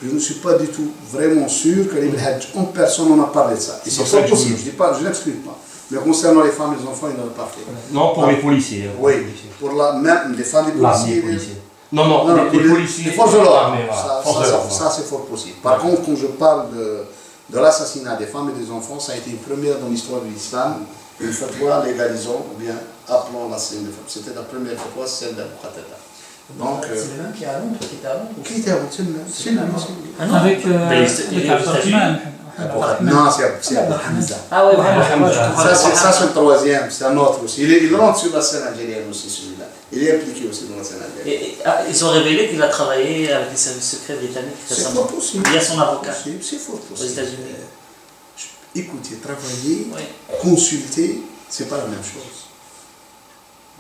ne suis pas du tout vraiment sûr que l'Ibn Hajj en personne en a parlé de ça. Et c'est fort possible, je n'exclus pas. Mais concernant les femmes et les enfants, il n'en a pas fait. Non, pour les policiers. Oui, pour même les femmes et les policiers. Non, les policiers. Les forces de l'ordre. Ça, c'est fort possible. Par contre, quand je parle de l'assassinat des femmes et des enfants, ça a été une première dans l'histoire de l'islam. Une fatwa légalisant, ou bien appelant l'assassinat des femmes. C'était la première fatwa, celle d'Abou Qatada. Donc, c'est le même qui est à Londres, qui était à Londres. Qui était à Londres? C'est le même. Ah non, Avec Abdelrahman. Non, c'est Abou Hamza. Ah ouais, vraiment. Ça, c'est le troisième, c'est un autre aussi. Il rentre sur la scène algérienne aussi, celui-là. Il est impliqué aussi dans la scène algérienne. Ils ont révélé qu'il a travaillé avec les services secrets britanniques C'est fort possible. Il y a son avocat C'est fort possible. aux États-Unis. Écoutez, travailler, consulter, c'est pas la même chose.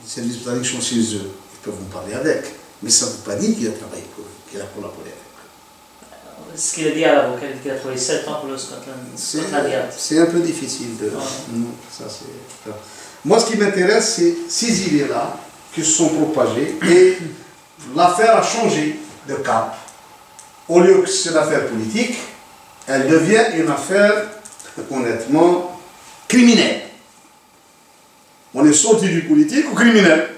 Les services britanniques sont chez eux, ils peuvent vous parler avec, mais ça ne veut pas dire qu'il a travaillé pour eux, qu'il a collaboré avec eux. Ce qu'il a dit à l'avocat, qu'il a travaillé 7 ans pour le Scotland Yard. C'est un peu difficile de... Non, ça c'est... Moi, ce qui m'intéresse, c'est ces idées-là qui se sont propagées et l'affaire a changé de cap. Au lieu que c'est une affaire politique, elle devient une affaire, honnêtement, criminelle. On est sorti du politique au criminel.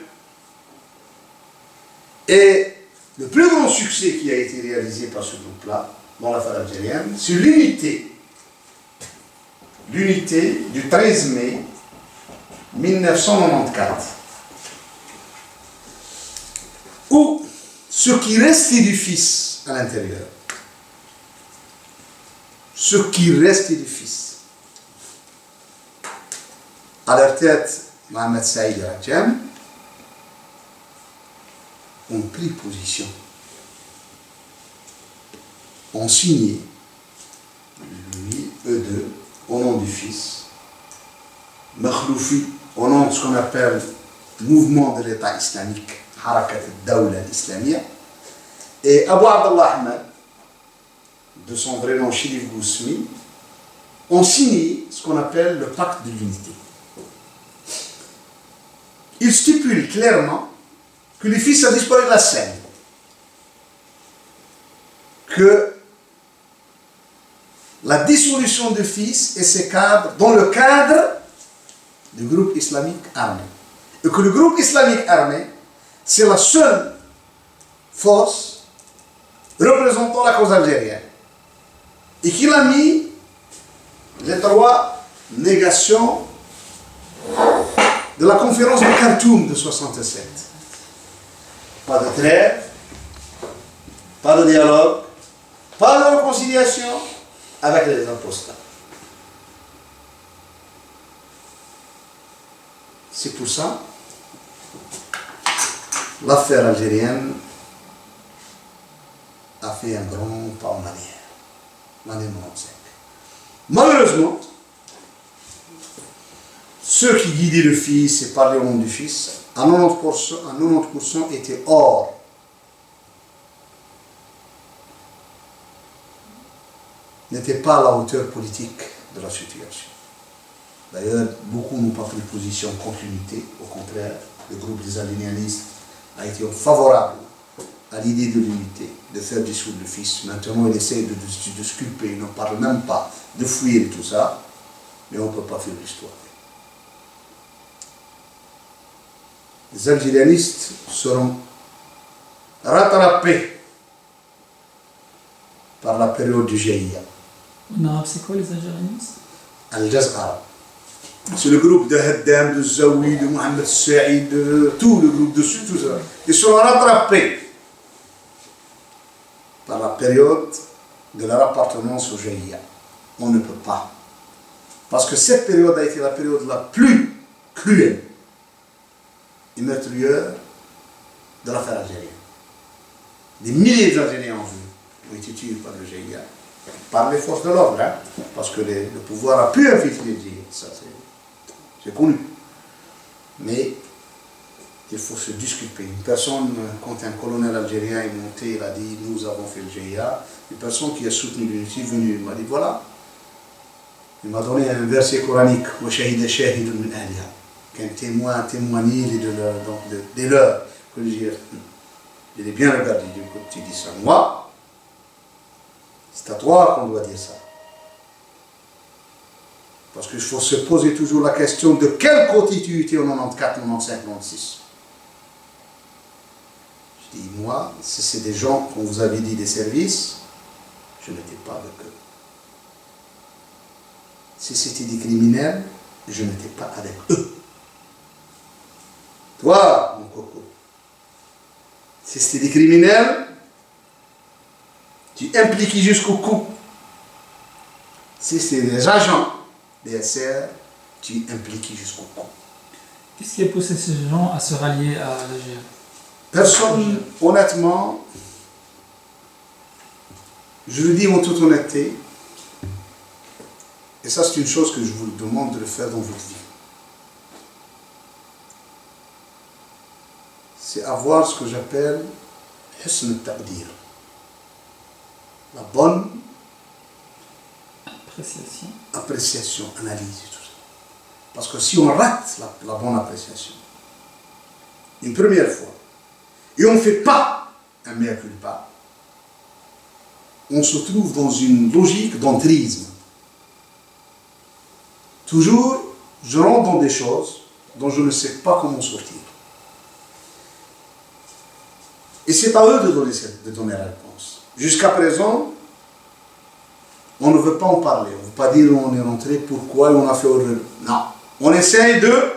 Et le plus grand succès qui a été réalisé par ce groupe-là, dans l'affaire algérienne, c'est l'unité. L'unité du 13 mai 1994. Où ce qui restait du fils à l'intérieur, ce qui restait du fils, à leur tête, Mohamed Saïd Rajam, ont pris position, ont signé, lui, eux deux, au nom du fils, Makhloufi, au nom de ce qu'on appelle mouvement de l'État islamique, Harakat al-Dawla al-Islamiyya, et Abu Abdallah Ahmed, de son vrai nom Chérif Goussmi, ont signé ce qu'on appelle le pacte de l'unité. Il stipule clairement que le fils a disparu de la scène, que la dissolution du fils et ses cadres dans le cadre du groupe islamique armé. Et que le groupe islamique armé, c'est la seule force représentant la cause algérienne. Et qu'il a mis les 3 négations de la conférence de Khartoum de 67. Pas de trêve, pas de dialogue, pas de réconciliation avec les apostats. C'est pour ça l'affaire algérienne a fait un grand pas en arrière, l'année 95. Malheureusement, ceux qui guidaient le fils et parlaient au nom du fils, à 90% étaient hors. N'étaient pas à la hauteur politique de la situation. D'ailleurs, beaucoup n'ont pas pris position contre l'unité. Au contraire, le groupe des allinéanistes a été favorable à l'idée de l'unité, de faire dissoudre le fils. Maintenant, il essaie de sculpter, il ne parle même pas de fuir et tout ça, mais on ne peut pas faire l'histoire. Les algérianistes seront rattrapés par la période du Jaïa. En arabe, c'est quoi les algérianistes? Al-Jazara. C'est le groupe de Haddam, de Zawi, de Mohamed Saïd, de tout le groupe dessus, tout ça. Ils seront rattrapés par la période de leur appartenance au Jaïa. On ne peut pas. Parce que cette période a été la période la plus cruelle et meurtrière de l'affaire algérienne. Des milliers d'Algériens ont été tués par le Jaïa, par les forces de l'ordre, hein, parce que le pouvoir a pu infiltrer le Jaïa, ça c'est connu. Mais il faut se disculper. Une personne, quand un colonel algérien est monté, il a dit « nous avons fait le Jaïa », une personne qui a soutenu l'unité est venue, il m'a dit « voilà ». Il m'a donné un verset coranique, « Wa shahida shahidun min ahliha », qu'un témoin témoigné de leurs. Que je l'ai bien regardé, du coup, tu dis ça. Moi, c'est à toi qu'on doit dire ça. Parce qu'il faut se poser toujours la question de quel côté tu étais en 94, 95, 96. Je dis, moi, si c'est des gens qu'on vous avait dit des services, je n'étais pas avec eux. Si c'était des criminels, je n'étais pas avec eux. Toi, mon coco, si c'était des criminels, tu impliquais jusqu'au cou. Si c'était des agents des SR, tu impliquais jusqu'au cou. Qu'est-ce qui a poussé ces gens à se rallier à l'Algérie? Personne, honnêtement, je le dis en toute honnêteté, et ça c'est une chose que je vous demande de le faire dans votre vie. c'est avoir ce que j'appelle husn al-taqdir, la bonne appréciation, analyse et tout ça. Parce que si on rate la bonne appréciation, une première fois, et on ne fait pas un mea culpa, on se trouve dans une logique d'entrisme. Toujours, je rentre dans des choses dont je ne sais pas comment sortir. Et c'est à eux de donner la réponse. Jusqu'à présent, on ne veut pas en parler. On ne veut pas dire où on est rentré, pourquoi, on a fait horreur. Non. On essaye de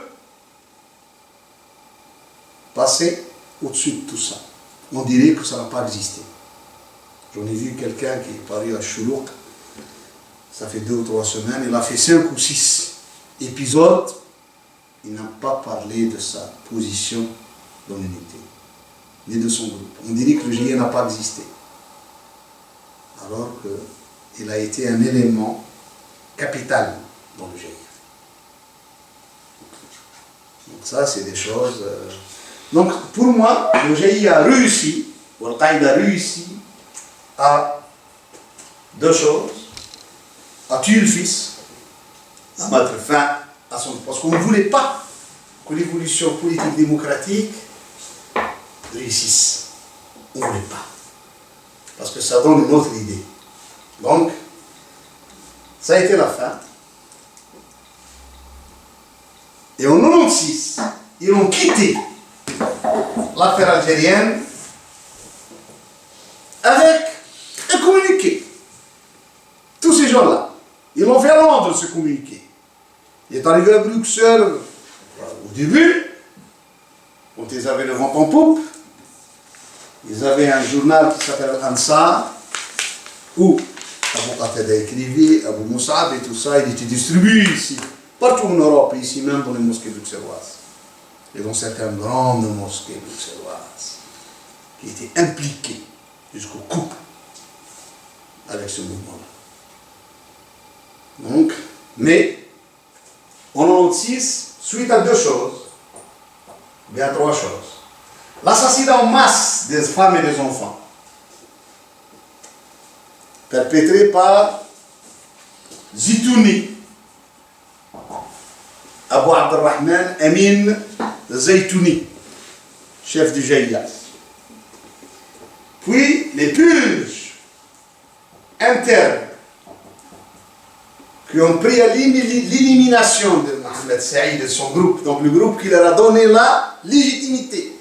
passer au-dessus de tout ça. On dirait que ça n'a pas existé. J'en ai vu quelqu'un qui est paru à Choulouk, ça fait 2 ou 3 semaines, il a fait 5 ou 6 épisodes, il n'a pas parlé de sa position dans l'unité, ni de son groupe. On dirait que le GIE n'a pas existé. Alors qu'il a été un élément capital dans le GIE. Donc ça, c'est des choses... Donc pour moi, le GIE a réussi, ou Al-Qaïda a réussi à 2 choses, à tuer le fils, à mettre fin à son... Parce qu'on ne voulait pas que l'évolution politique démocratique réussisse. On ne voulait pas. Parce que ça donne une autre idée. Donc, ça a été la fin. Et en 1996, ils ont quitté l'affaire algérienne avec un communiqué. Tous ces gens-là, ils l'ont fait à Londres, ce communiqué. Il est arrivé à Bruxelles au début, quand ils avaient le vent en poupe. Ils avaient un journal qui s'appelle Ansar, où Abou Qatada écrivait, Abou Moussab et tout ça, il était distribué ici, partout en Europe, et ici même dans les mosquées bruxelloises. Et dans certaines grandes mosquées bruxelloises, qui étaient impliquées jusqu'au cou avec ce mouvement-là. Donc, mais, en 1996, suite à 2 choses, bien 3 choses. L'assassinat en masse des femmes et des enfants, perpétré par Zitouni, Abou Abdelrahman Amin Zaytouni, chef du GIE. Puis les purges internes qui ont pris à l'élimination de Mohamed Saïd et de son groupe, donc le groupe qui leur a donné la légitimité.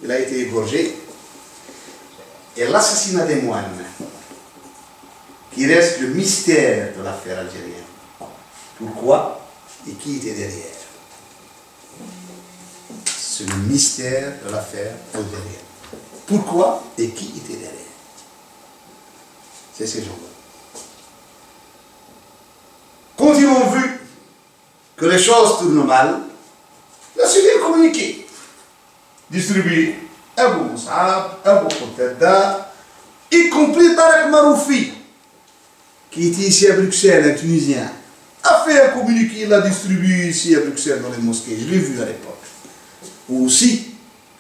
Il a été égorgé. Et l'assassinat des moines, qui reste le mystère de l'affaire algérienne. Pourquoi et qui était derrière? C'est le mystère de l'affaire algérienne. Pourquoi et qui était derrière? C'est ces gens-là. Quand ils ont vu que les choses tournent mal, il a suivi un communiqué distribué à Abou Moussab, à Abou Qatada, y compris Tarek Maroufi, qui était ici à Bruxelles, un Tunisien, a fait un communiqué, il l'a distribué ici à Bruxelles dans les mosquées, je l'ai vu à l'époque. Aussi,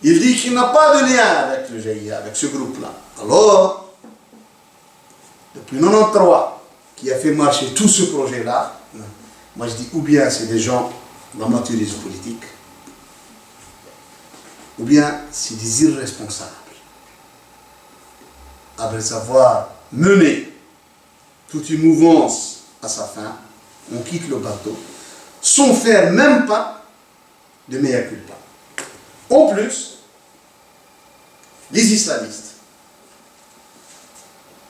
il dit qu'il n'a pas de lien avec le GIE, avec ce groupe-là. Alors, depuis 1993, qui a fait marcher tout ce projet-là, moi je dis ou bien c'est des gens d'amateurisme politique, ou bien c'est des irresponsables. Après avoir mené toute une mouvance à sa fin, on quitte le bateau, sans faire même pas de mea culpa. En plus, les islamistes,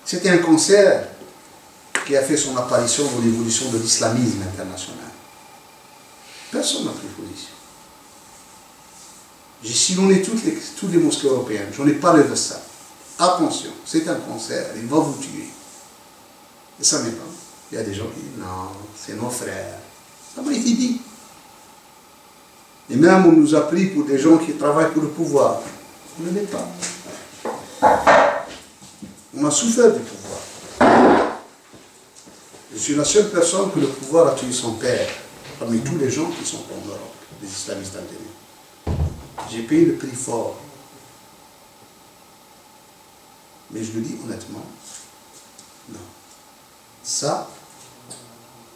c'était un concert qui a fait son apparition dans l'évolution de l'islamisme international. Personne n'a pris position. J'ai sillonné toutes les mosquées européennes, j'en ai parlé de ça. Attention, c'est un concert, il va vous tuer. Et ça n'est pas. Il y a des gens qui disent non, c'est nos frères. Ça m'a été dit. Et même on nous a pris pour des gens qui travaillent pour le pouvoir. On ne l'est pas. On a souffert du pouvoir. Je suis la seule personne que le pouvoir a tué son père, parmi tous les gens qui sont en Europe, les islamistes algériens. J'ai payé le prix fort. Mais je le dis honnêtement, non. Ça,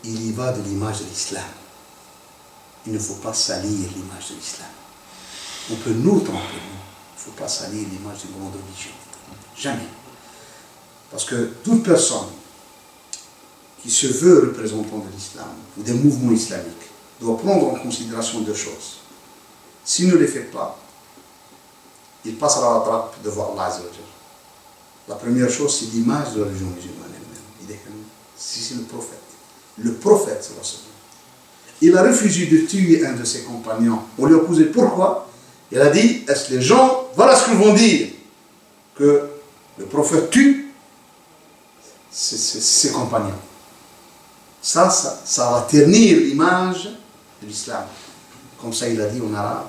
il y va de l'image de l'islam. Il ne faut pas salir l'image de l'islam. On peut nous tromper, il ne faut pas salir l'image d'une grande religion. Jamais. Parce que toute personne qui se veut représentant de l'islam ou des mouvements islamiques doit prendre en considération deux choses. S'il ne les fait pas, il passera la trappe devant Allah Azza wa Jalla. La première chose, c'est l'image de la religion musulmane elle-même. C'est le prophète. Le prophète, c'est la seule. Il a refusé de tuer un de ses compagnons. On lui a posé pourquoi. Il a dit, est-ce que les gens, voilà ce qu'ils vont dire, que le prophète tue ses compagnons. Ça va ternir l'image de l'islam. Comme ça, il a dit en arabe,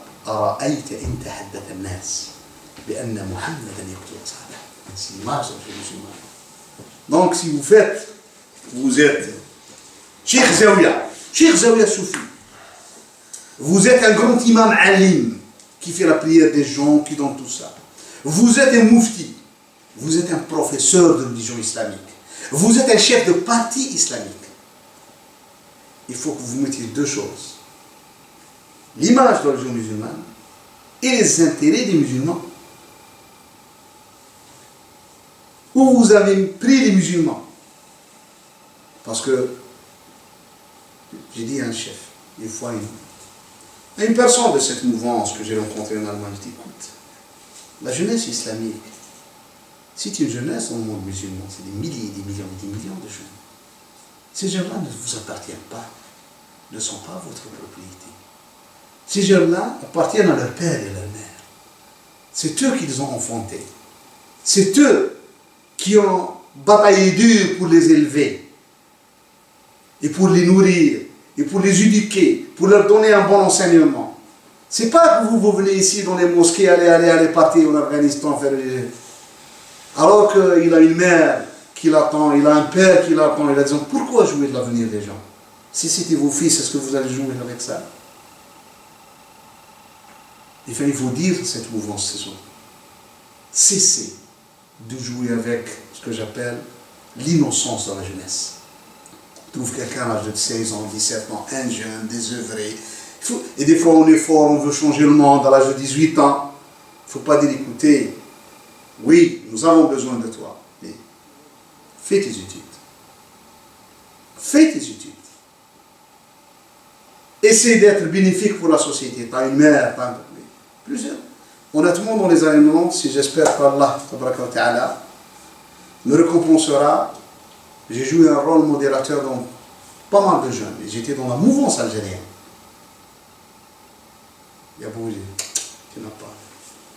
c'est l'image de musulman. Donc, si vous faites, vous êtes Cheikh Zawiya Soufi. Vous êtes un grand imam alim qui fait la prière des gens, qui donne tout ça. Vous êtes un mufti. Vous êtes un professeur de religion islamique. Vous êtes un chef de parti islamique. Il faut que vous mettiez deux choses. L'image de la religion musulmane et les intérêts des musulmans. Où vous avez pris les musulmans. Parce que, j'ai dit à un chef, une fois, une personne de cette mouvance que j'ai rencontrée en Allemagne, je dis, écoute, la jeunesse islamique, c'est une jeunesse dans le monde musulman, c'est des milliers, des millions de jeunes. Ces gens-là ne vous appartiennent pas, ne sont pas votre propriété. Ces gens-là appartiennent à leur père et leur mère. C'est eux qui les ont enfantés. C'est eux qui ont bataillé dur pour les élever, et pour les nourrir, et pour les éduquer, pour leur donner un bon enseignement. C'est pas que vous venez ici dans les mosquées, allez partir en Afghanistan faire les... Alors qu'il a une mère qui l'attend, il a un père qui l'attend, il a dit pourquoi jouer de l'avenir des gens? Si c'était vos fils, est-ce que vous allez jouer avec ça? Il faut dire cette mouvance ce soir. Cessez de jouer avec ce que j'appelle l'innocence de la jeunesse. On trouve quelqu'un à l'âge de 16 ans, 17 ans, un jeune, désœuvré. Et des fois on est fort, on veut changer le monde à l'âge de 18 ans. Il ne faut pas dire écoutez, oui, nous avons besoin de toi, mais fais tes études. Fais tes études. Essaie d'être bénéfique pour la société. Tu as une mère, tu as plusieurs. Honnêtement, dans les années 90, si j'espère qu'Allah me récompensera, j'ai joué un rôle modérateur dans pas mal de jeunes. Et j'étais dans la mouvance algérienne. Il y a beaucoup de tu n'as pas.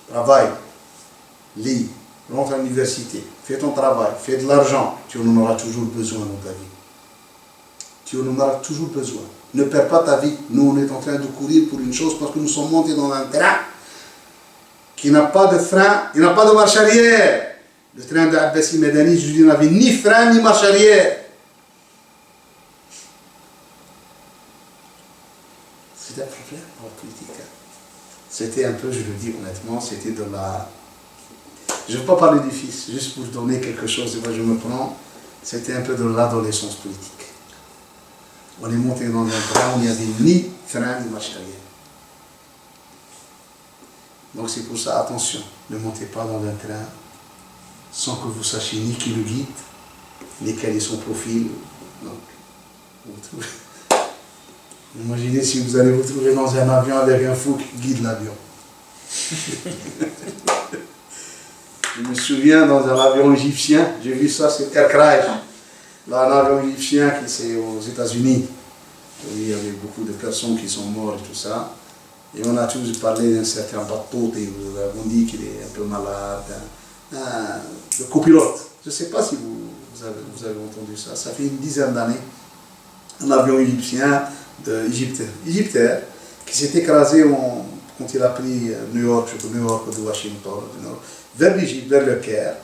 Travaille, lis, rentre à l'université, fais ton travail, fais de l'argent. Tu en auras toujours besoin dans ta vie. Tu en auras toujours besoin. Ne perds pas ta vie. Nous, on est en train de courir pour une chose parce que nous sommes montés dans un train qui n'a pas de frein, il n'a pas de marche arrière. Le train d'Abbasi Medani, je dis, n'avait ni frein ni marche arrière. C'était un problème dans la politique. C'était un peu, je le dis honnêtement, c'était de la... Je ne veux pas parler du fils, juste pour donner quelque chose, et moi je me prends, c'était un peu de l'adolescence politique. On est monté dans un train, où il n'y avait ni frein ni marche arrière. Donc c'est pour ça, attention, ne montez pas dans un train sans que vous sachiez ni qui le guide, ni quel est son profil. Donc, vous trouvez... Imaginez si vous allez vous trouver dans un avion avec un fou qui guide l'avion. Je me souviens dans un avion égyptien, j'ai vu ça, c'est Aircraft. Là, un avion égyptien qui c'est aux États-Unis. Il y avait beaucoup de personnes qui sont mortes et tout ça. Et on a tous parlé d'un certain bateau, et vous avez dit qu'il est un peu malade. Le copilote. Je ne sais pas si vous avez entendu ça. Ça fait une dizaine d'années. Un avion égyptien égyptaire qui s'est écrasé quand il a pris New York de Washington, vers l'Égypte, vers le Caire.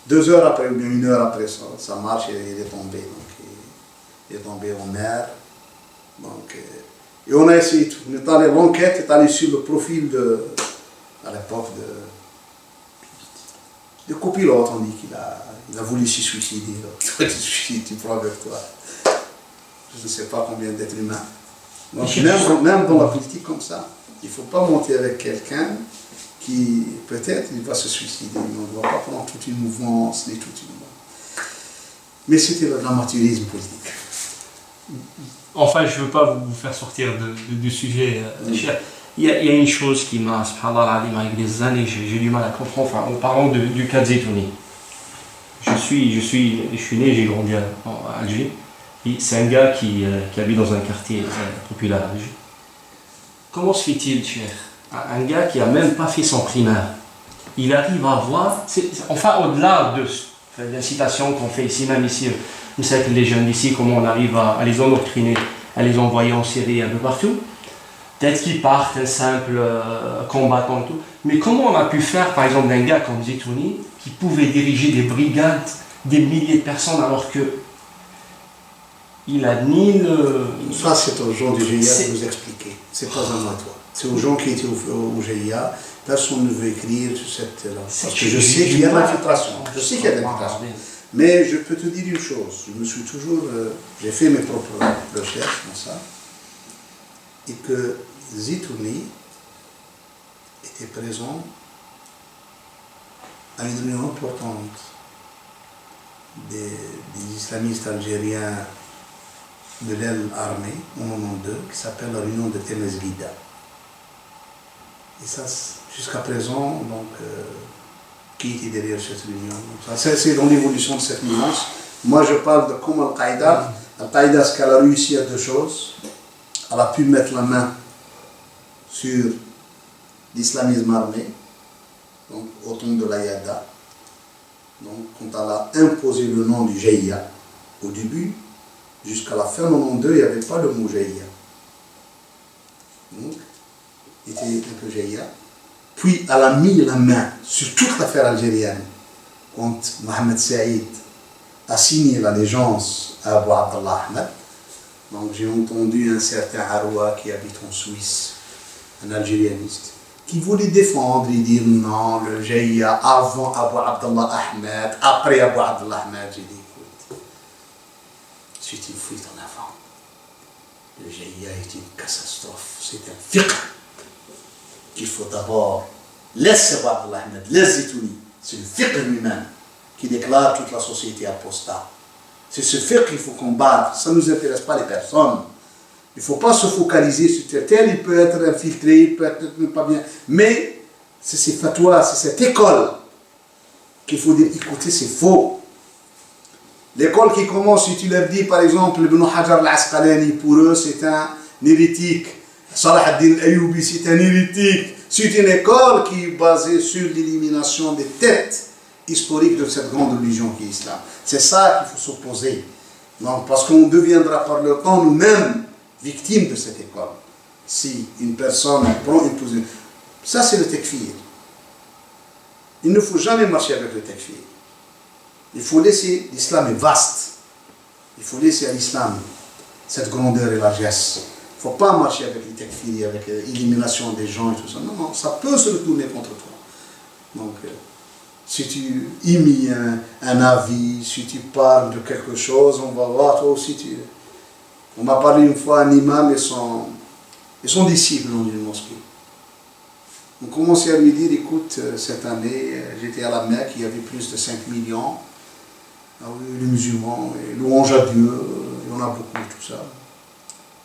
2 heures après, ou bien 1 heure après ça marche, et il est tombé. Donc, il est tombé en mer. Donc, et on a essayé tout. L'enquête est allée sur le profil à l'époque de copilote, on dit qu'il a voulu se suicider. Toi, tu te suicides, tu prends avec toi. Je ne sais pas combien d'êtres humains. Donc, même dans la politique comme ça, il ne faut pas monter avec quelqu'un qui, peut-être, il va se suicider. On ne doit pas prendre toute une mouvance, ni toute une... Mais c'était l'amateurisme politique. Enfin, je ne veux pas vous faire sortir du sujet, cher. Il y a une chose qui m'a, subhanallah, avec les années, j'ai du mal à comprendre, enfin, en parlant du cas de Zetouni. Je suis né, j'ai grandi en Algérie. C'est un gars qui habite dans un quartier populaire à Alger. Comment se fait-il, cher, un gars qui n'a même pas fait son primaire, il arrive à voir, enfin au-delà de l'incitation qu'on fait ici, même ici, vous savez que les jeunes d'ici, comment on arrive à les endoctriner, à les envoyer en Syrie un peu partout. Peut-être qu'ils partent un simple combattant et tout. Mais comment on a pu faire, par exemple, d'un gars comme Zetouni, qui pouvait diriger des brigades, des milliers de personnes, alors que il a ni le... Ça, c'est aux gens du GIA de vous expliquer. C'est pas à moi, toi. C'est aux gens qui étaient au GIA. Personne ne veut écrire sur cette langue. Parce que je sais qu'il y a de l'infiltration. Je sais qu'il y a de l'infiltration. Mais je peux te dire une chose. Je me suis toujours... j'ai fait mes propres recherches dans ça. Et que Zetouni était présent à une réunion importante des islamistes algériens de l'aile armée, en 92, qui s'appelle la réunion de Temesguida. Et ça, jusqu'à présent, donc, qui était derrière cette réunion? C'est dans l'évolution de cette nuance. Moi, je parle de comment Al-Qaïda, ce qu'elle a réussi à deux choses. Elle a pu mettre la main sur l'islamisme armé, donc au temps de l'Ayada. Donc, quand elle a imposé le nom du GIA, au début, jusqu'à la fin de 92, il n'y avait pas le mot GIA. Donc, il était un peu GIA. Puis, elle a mis la main sur toute l'affaire algérienne. Quand Mohamed Saïd a signé l'allégeance à Abu Abdallah Ahmed, donc j'ai entendu un certain Haroua qui habite en Suisse, un algérianiste, qui voulait défendre et dire non, le GIA avant Abu Abdallah Ahmed, après Abu Abdallah Ahmed. J'ai dit écoute, c'est une fuite en avant. Le GIA est une catastrophe, c'est un fiqh qu'il faut d'abord laisser Abu Abdallah Ahmed, laisse Zetouni. C'est le fiqh lui-même qui déclare toute la société apostate. C'est ce fiqh qu'il faut combattre, ça ne nous intéresse pas les personnes. Il ne faut pas se focaliser sur tel, il peut être infiltré, il peut être pas bien. Mais c'est ces fatwas, c'est cette école qu'il faut dire, écoutez, c'est faux. L'école qui commence, si tu leur dis par exemple, Ibn Hajar al-Asqalani, pour eux c'est un hérétique. Salah ad-Din al-Ayyubi, c'est un hérétique. C'est une école qui est basée sur l'élimination des têtes historiques de cette grande religion qui est l'islam. C'est ça qu'il faut s'opposer. Parce qu'on deviendra par le temps nous-mêmes victimes de cette école. Si une personne prend une position. Ça, c'est le tekfir. Il ne faut jamais marcher avec le tekfir. Il faut laisser, l'islam est vaste. Il faut laisser à l'islam cette grandeur et largesse. Il ne faut pas marcher avec les tekfir, avec l'élimination des gens et tout ça. Non, non, ça peut se retourner contre toi. Donc, si tu émis un avis, si tu parles de quelque chose, on va voir, toi aussi tu... On m'a parlé une fois un imam et son disciple dans une mosquée. On commençait à lui dire, écoute, cette année, j'étais à la Mecque, il y avait plus de 5 millions, les musulmans, et louange à Dieu, il y en a beaucoup, tout ça.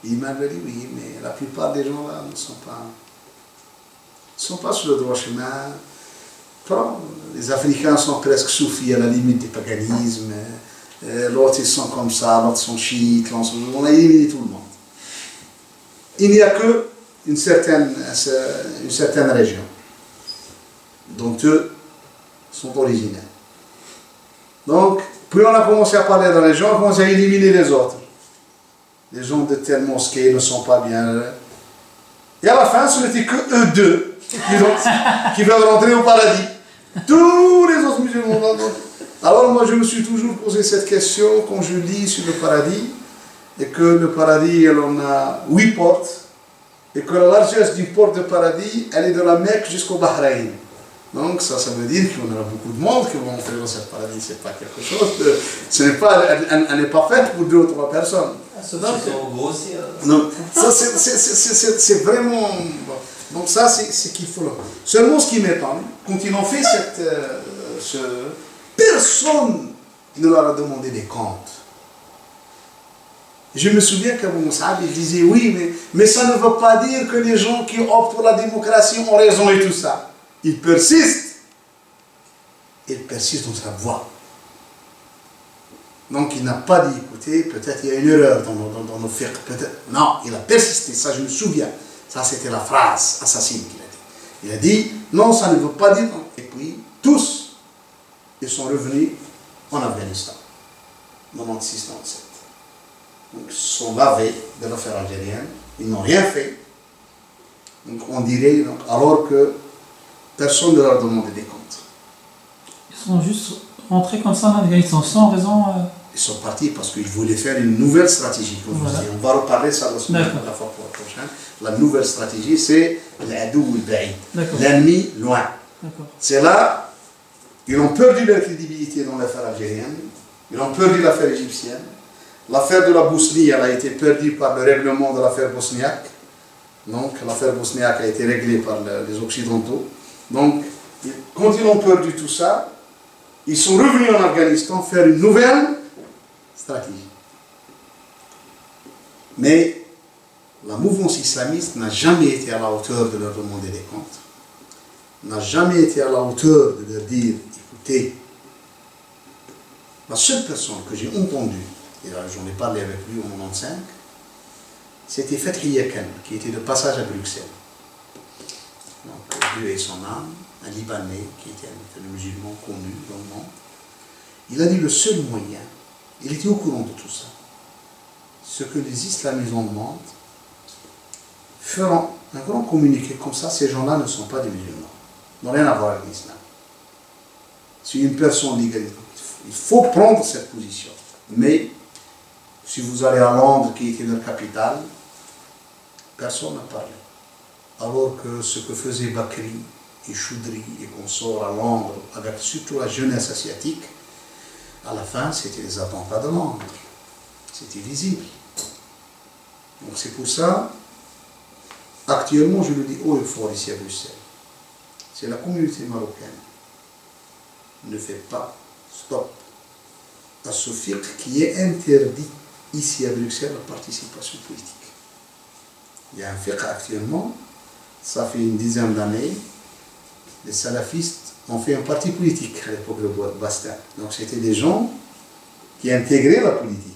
Et il m'a dit, oui, mais la plupart des gens là ne sont pas sur le droit chemin. Les Africains sont presque soufis à la limite du paganisme. L'autre ils sont comme ça, l'autre sont chiites, on a éliminé tout le monde. Il n'y a que une certaine région dont eux sont originaires. Donc, plus on a commencé à parler de la région, on a commencé à éliminer les autres. Les gens de telle mosquée ne sont pas bien. Et à la fin, ce n'était que eux deux qui veulent rentrer au paradis. Tous les autres musulmans. Alors moi je me suis toujours posé cette question quand je lis sur le paradis, et que le paradis, on a 8 portes, et que la largesse du port de Paradis, elle est de la Mecque jusqu'au Bahreïn. Donc ça veut dire qu'il y aura beaucoup de monde qui vont entrer dans ce paradis. C'est pas quelque chose de... Elle n'est pas faite pour 2 ou 3 personnes. Sauf qu'ils sont grossiers. Non, ça c'est vraiment... Bon. Donc ça c'est ce qu'il faut. Seulement ce qui m'étonne, quand ils ont fait personne ne leur a demandé des comptes. Je me souviens qu'Abou Mus'ab, il disait oui, mais ça ne veut pas dire que les gens qui optent pour la démocratie ont raison et tout ça. Il persiste. Il persiste dans sa voie. Donc il n'a pas dit, écoutez, peut-être il y a une erreur dans nos fiqh, peut-être. Non, il a persisté, ça je me souviens. Ça c'était la phrase assassine qu'il a dit. Il a dit, non, ça ne veut pas dire. Et puis, tous, ils sont revenus en Afghanistan, 96-97. Donc ils se sont lavés de l'affaire algérienne, ils n'ont rien fait. Donc on dirait, donc, alors que personne ne leur demandait des comptes. Ils sont juste rentrés comme ça en Afghanistan, sans raison. Ils sont partis parce qu'ils voulaient faire une nouvelle stratégie. Comme voilà. Je vous dis. On va reparler ça la fois prochaine. La nouvelle stratégie, c'est l'adou al-ba'id, l'ennemi loin. C'est là, ils ont perdu leur crédibilité dans l'affaire algérienne, ils ont perdu l'affaire égyptienne. L'affaire de la Bosnie, elle a été perdue par le règlement de l'affaire bosniaque. Donc l'affaire bosniaque a été réglée par les Occidentaux. Donc, quand ils ont perdu tout ça, ils sont revenus en Afghanistan faire une nouvelle stratégie. Mais la mouvance islamiste n'a jamais été à la hauteur de leur demander des comptes, n'a jamais été à la hauteur de leur dire, écoutez, la seule personne que j'ai entendue, et j'en ai parlé avec lui en 1995, c'était Fethi Yakan, qui était de passage à Bruxelles. Donc, Dieu et son âme, un Libanais qui était un musulman connu dans le monde. Il a dit le seul moyen, il était au courant de tout ça, ce que les islamisants demandent, feront un grand communiqué comme ça, ces gens-là ne sont pas des musulmans, n'ont rien à voir avec l'islam. Si une personne dit il faut prendre cette position, mais si vous allez à Londres, qui était leur capitale, personne n'a parlé. Alors que ce que faisait Bakri et Choudry et consorts à Londres, avec surtout la jeunesse asiatique, à la fin, c'était les attentats de Londres. C'était visible. Donc c'est pour ça, actuellement, je le dis haut et fort ici à Bruxelles, c'est la communauté marocaine ne fait pas stop à ce fiqh qui est interdit ici à Bruxelles la participation politique. Il y a un fiqh actuellement, ça fait une dizaine d'années, les salafistes ont fait un parti politique à l'époque de Bastin. Donc c'était des gens qui intégraient la politique.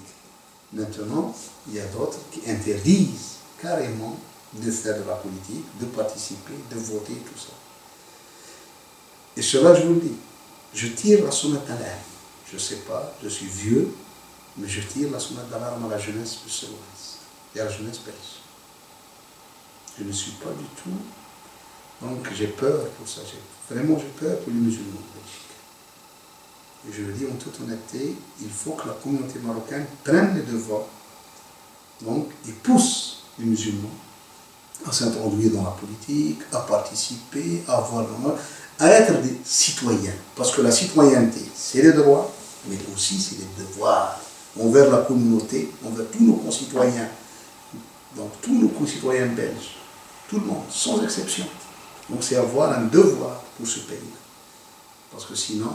Maintenant, il y a d'autres qui interdisent carrément de faire de la politique, de participer, de voter, tout ça. Et cela, je vous le dis, je tire la sonnette d'alarme. Je ne sais pas, je suis vieux, mais je tire la sonnette d'alarme à la jeunesse bruxelloise et à la jeunesse belge. Je ne suis pas du tout, donc j'ai peur pour ça, vraiment j'ai peur pour les musulmans belgiques. Et je le dis en toute honnêteté, il faut que la communauté marocaine prenne les devants, donc et pousse les musulmans à s'introduire dans la politique, à participer, à avoir à être des citoyens. Parce que la citoyenneté, c'est les droits, mais aussi c'est les devoirs envers la communauté, envers tous nos concitoyens, donc tous nos concitoyens belges, tout le monde, sans exception. Donc c'est avoir un devoir pour ce pays-là. Parce que sinon,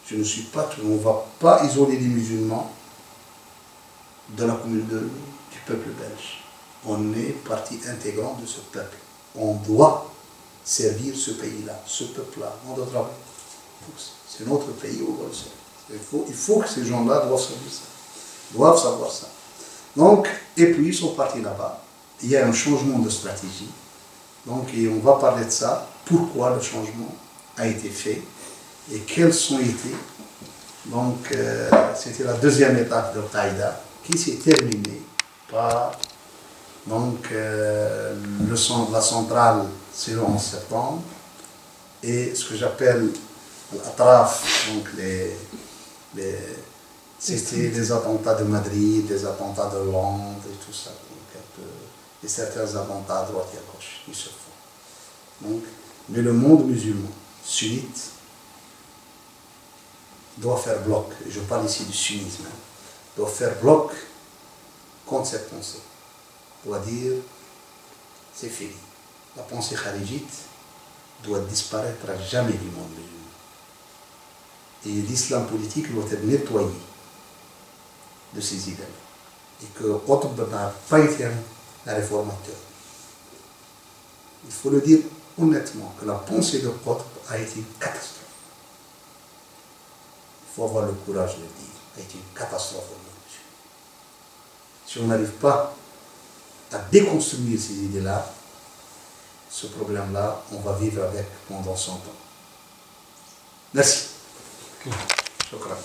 je ne suis pas tout, on ne va pas isoler les musulmans de la communauté du peuple belge. On est partie intégrante de ce peuple. On doit servir ce pays-là, ce peuple-là. C'est notre pays, on doit le servir. Il faut que ces gens-là doivent savoir ça. Donc, et puis ils sont partis là-bas. Il y a un changement de stratégie. Donc, et on va parler de ça. Pourquoi le changement a été fait et quels ont été. Donc, c'était la deuxième étape de Al-Qaïda qui s'est terminée par donc, la centrale, c'est le 11 septembre, et ce que j'appelle l'Atraf, donc c'était les attentats de Madrid, les attentats de Londres et tout ça. Donc et certains attentats à droite et à gauche qui se font. Donc, mais le monde musulman, sunnite, doit faire bloc, et je parle ici du sunnisme, doit faire bloc contre cette pensée. Doit dire, c'est fini. La pensée kharijite doit disparaître à jamais du monde musulman. Et l'islam politique doit être nettoyé de ces idées. Et que Qutb n'a pas été un réformateur. Il faut le dire honnêtement, que la pensée de Qutb a été une catastrophe. Il faut avoir le courage de le dire. A été une catastrophe au monde musulman. Si on n'arrive pas à déconstruire ces idées-là, ce problème-là, on va vivre avec pendant 100 ans. Merci. Shukran.